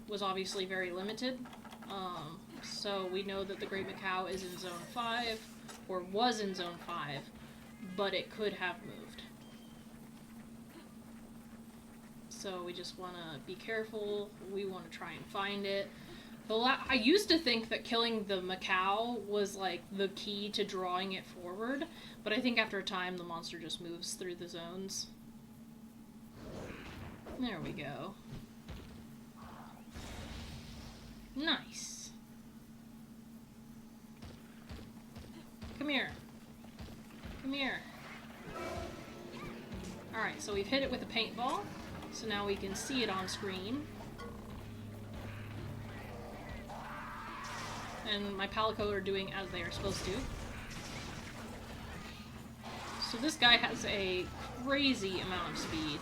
was obviously very limited. So we know that the Great Macaw is in Zone 5, or was in Zone 5, but it could have moved. So we just want to be careful. We want to try and find it. I used to think that killing the macaw was, like, the key to drawing it forward, but I think after a time the monster just moves through the zones. There we go. Nice. Come here. Come here. Alright, so we've hit it with a paintball, so now we can see it on screen. And my Palico are doing as they are supposed to. So this guy has a crazy amount of speed.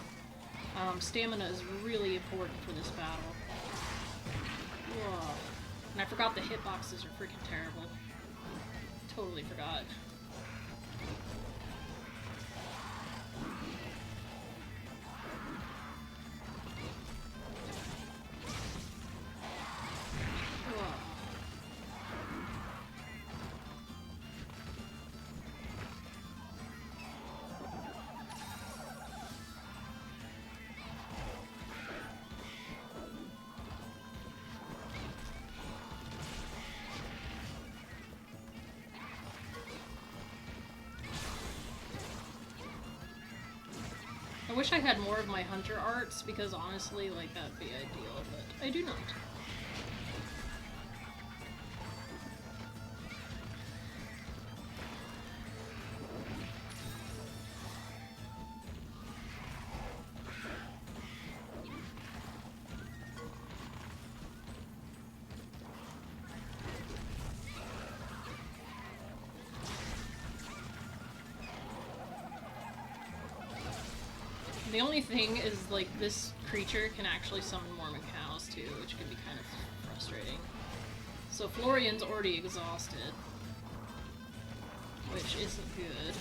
Stamina is really important for this battle. Whoa. And I forgot the hitboxes are freaking terrible. Totally forgot. wish I had more of my hunter arts, because honestly, like, that'd be ideal, but I do not. The only thing is, like, this creature can actually summon more cows too, which can be kind of frustrating. So Florian's already exhausted, which isn't good.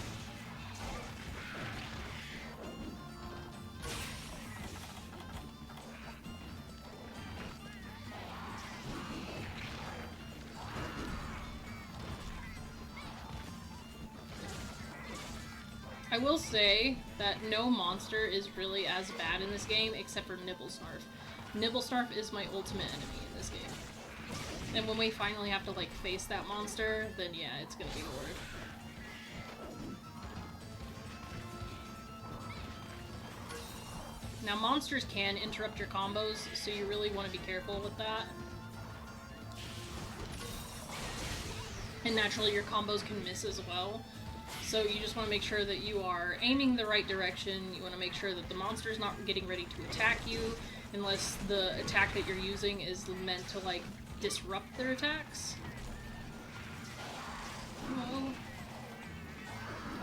I will say that no monster is really as bad in this game except for Nibblesnarf. Nibblesnarf is my ultimate enemy in this game. And when we finally have to, like, face that monster, then yeah, it's gonna be horrid. Now, monsters can interrupt your combos, so you really want to be careful with that. And naturally, your combos can miss as well. So you just want to make sure that you are aiming the right direction. You want to make sure that the monster's not getting ready to attack you, unless the attack that you're using is meant to, like, disrupt their attacks. Well,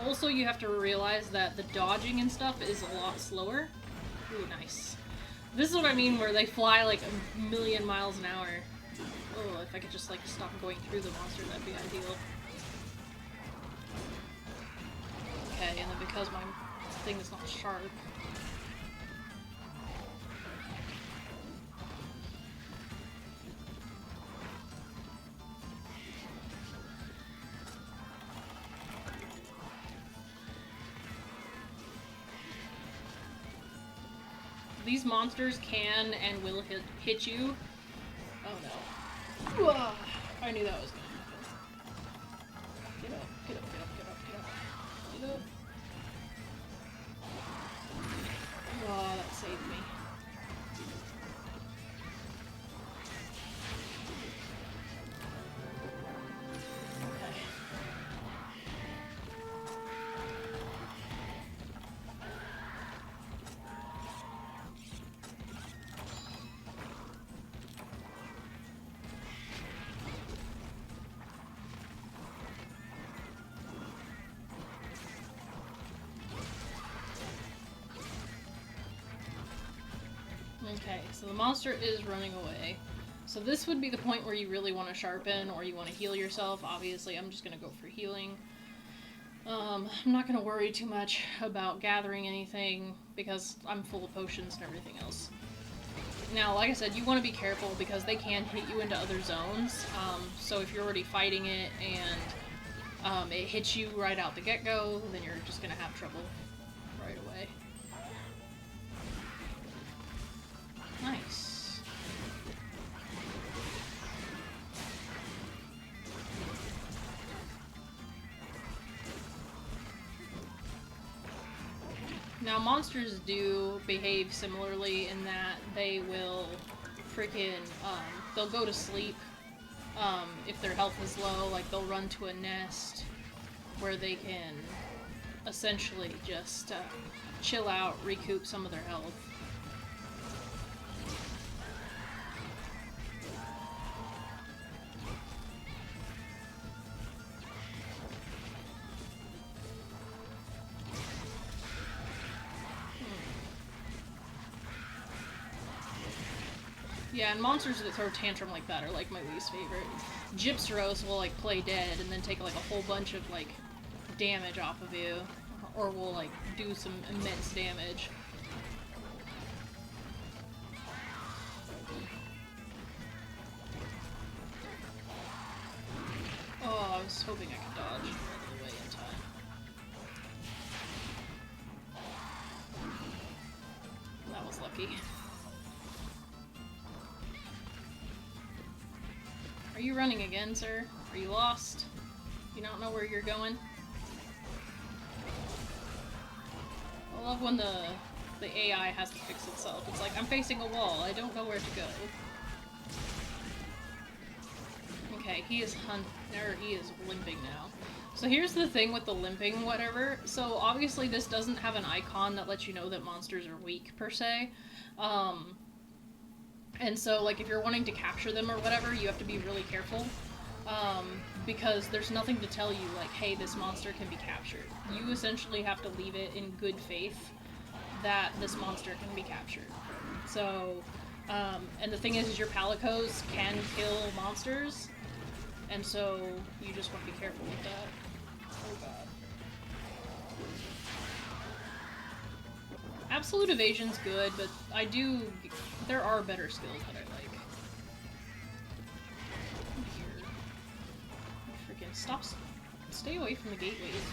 also, you have to realize that the dodging and stuff is a lot slower. Ooh, nice. This is what I mean where they fly like a million miles an hour. Oh, if I could just, like, stop going through the monster, that'd be ideal. Okay, and then because my thing is not sharp. These monsters can and will hit you. Oh no. Whoa. I knew that was gonna happen. Get up, get up, get up, get up, get up. Get up. Oh, that saved me. Okay. Okay, so the monster is running away. So this would be the point where you really want to sharpen or you want to heal yourself. Obviously, I'm just going to go for healing. I'm not going to worry too much about gathering anything because I'm full of potions and everything else. Now, like I said, you want to be careful because they can hit you into other zones. So if you're already fighting it and it hits you right out the get-go, then you're just going to have trouble right away. Nice. Now, monsters do behave similarly in that they will freaking, they'll go to sleep if their health is low, like they'll run to a nest where they can essentially just chill out, recoup some of their health. Yeah, and monsters that throw tantrum like that are, like, my least favorite. Gypseros will, like, play dead and then take, like, a whole bunch of, like, damage off of you. Or will, like, do some immense damage. Oh, I was hoping I could dodge out of the way in time. That was lucky. Are you running again, sir? Are you lost? You don't know where you're going? I love when the The AI has to fix itself. It's like, I'm facing a wall, I don't know where to go. Okay, he is limping now. So here's the thing with the limping whatever. So obviously this doesn't have an icon that lets you know that monsters are weak, per se. And so, like, if you're wanting to capture them or whatever, you have to be really careful. Because there's nothing to tell you, like, hey, this monster can be captured. You essentially have to leave it in good faith that this monster can be captured. So, and the thing is your palicos can kill monsters, and so you just want to be careful with that. Oh god. Absolute evasion's good, but there are better skills that I like. Here. Freaking stay away from the gateways.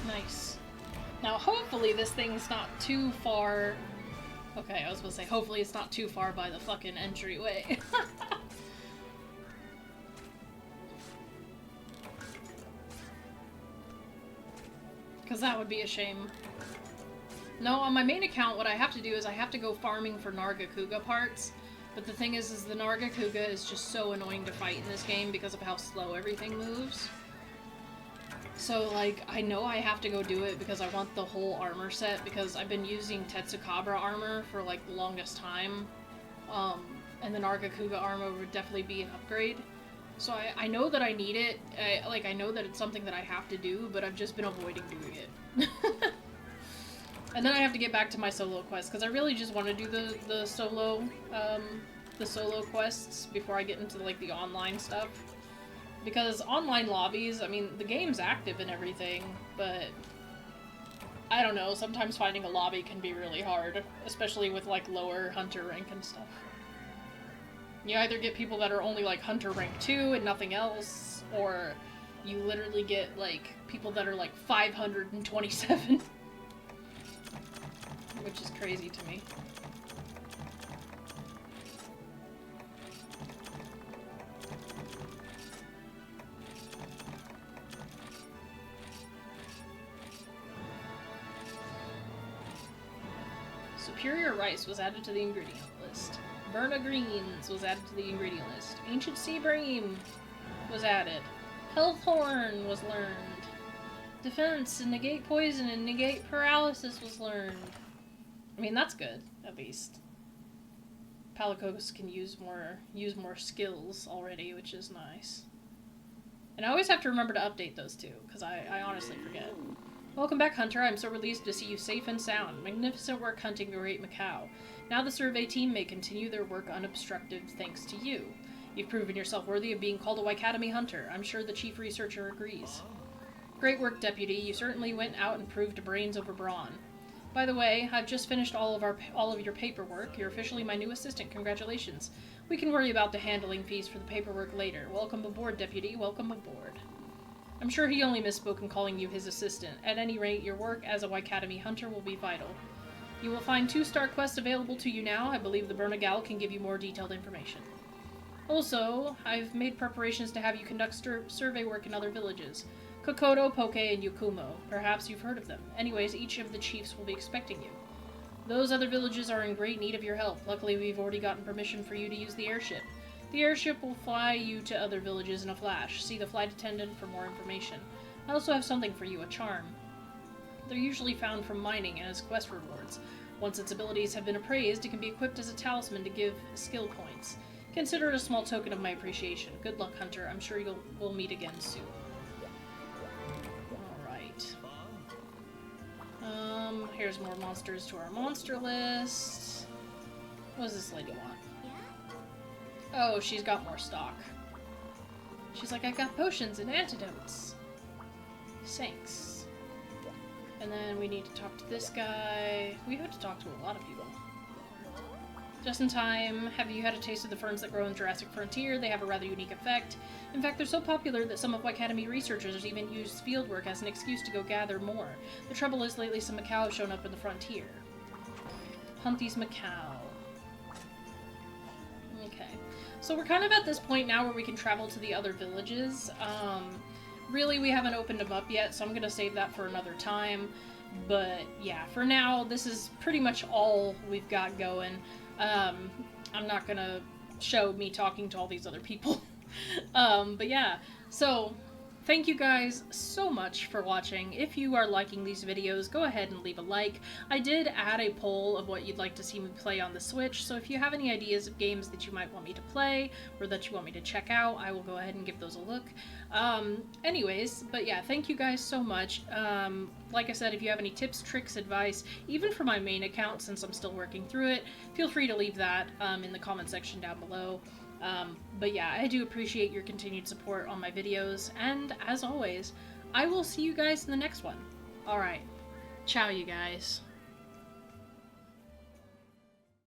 Nice. Now, hopefully this thing's not too far... Okay, I was gonna say, hopefully it's not too far by the fucking entryway. Because that would be a shame. No, on my main account, what I have to do is I have to go farming for Nargacuga parts. But the thing is the Nargacuga is just so annoying to fight in this game because of how slow everything moves. So, like, I know I have to go do it because I want the whole armor set, because I've been using Tetsukabra armor for, like, the longest time. And the Nargacuga armor would definitely be an upgrade. So I know that I need it, I know that it's something that I have to do, but I've just been avoiding doing it. And then I have to get back to my solo quest, because I really just want to do the solo quests before I get into, like, the online stuff. Because online lobbies, I mean, the game's active and everything, but I don't know, sometimes finding a lobby can be really hard, especially with, like, lower hunter rank and stuff. You either get people that are only, like, hunter rank 2 and nothing else, or you literally get, like, people that are, like, 527. Which is crazy to me. Superior rice was added to the ingredient list. Berna greens was added to the ingredient list. Ancient sea bream was added. Health horn was learned. Defense and negate poison and negate paralysis was learned. I mean, that's good, at least. Palicos can use more skills already, which is nice. And I always have to remember to update those too, because I honestly forget. Welcome back, Hunter. I'm so relieved to see you safe and sound. Magnificent work hunting the Great Macau. Now the survey team may continue their work unobstructed thanks to you. You've proven yourself worthy of being called a Waikatami Hunter. I'm sure the chief researcher agrees. Great work, Deputy. You certainly went out and proved brains over brawn. By the way, I've just finished all of your paperwork. You're officially my new assistant. Congratulations. We can worry about the handling fees for the paperwork later. Welcome aboard, Deputy. Welcome aboard. I'm sure he only misspoke in calling you his assistant. At any rate, your work as a Waikatami Hunter will be vital. You will find 2-star quests available to you now. I believe the Bernagal can give you more detailed information. Also, I've made preparations to have you conduct survey work in other villages. Kokoto, Poke, and Yukumo. Perhaps you've heard of them. Anyways, each of the chiefs will be expecting you. Those other villages are in great need of your help. Luckily, we've already gotten permission for you to use the airship. The airship will fly you to other villages in a flash. See the flight attendant for more information. I also have something for you, a charm. They're usually found from mining and as quest rewards. Once its abilities have been appraised, it can be equipped as a talisman to give skill points. Consider it a small token of my appreciation. Good luck, Hunter. I'm sure we'll meet again soon. Alright. Here's more monsters to our monster list. What does this lady want? Oh, she's got more stock. She's like, I got potions and antidotes. Thanks. And then we need to talk to this guy. We have to talk to a lot of people. Just in time, have you had a taste of the ferns that grow in Jurassic Frontier? They have a rather unique effect. In fact, they're so popular that some of Academy researchers even use fieldwork as an excuse to go gather more. The trouble is, lately some macaw have shown up in the frontier. Hunt these macaw. Okay. So we're kind of at this point now where we can travel to the other villages. Really, we haven't opened them up yet, so I'm going to save that for another time. But yeah, for now, this is pretty much all we've got going. I'm not gonna show me talking to all these other people. But yeah, so thank you guys so much for watching. If you are liking these videos, go ahead and leave a like. I did add a poll of what you'd like to see me play on the Switch, so if you have any ideas of games that you might want me to play, or that you want me to check out, I will go ahead and give those a look. Anyways, but yeah, thank you guys so much. Like I said, if you have any tips, tricks, advice, even for my main account, since I'm still working through it, feel free to leave that in the comment section down below. But yeah, I do appreciate your continued support on my videos, and as always, I will see you guys in the next one. Alright, ciao you guys.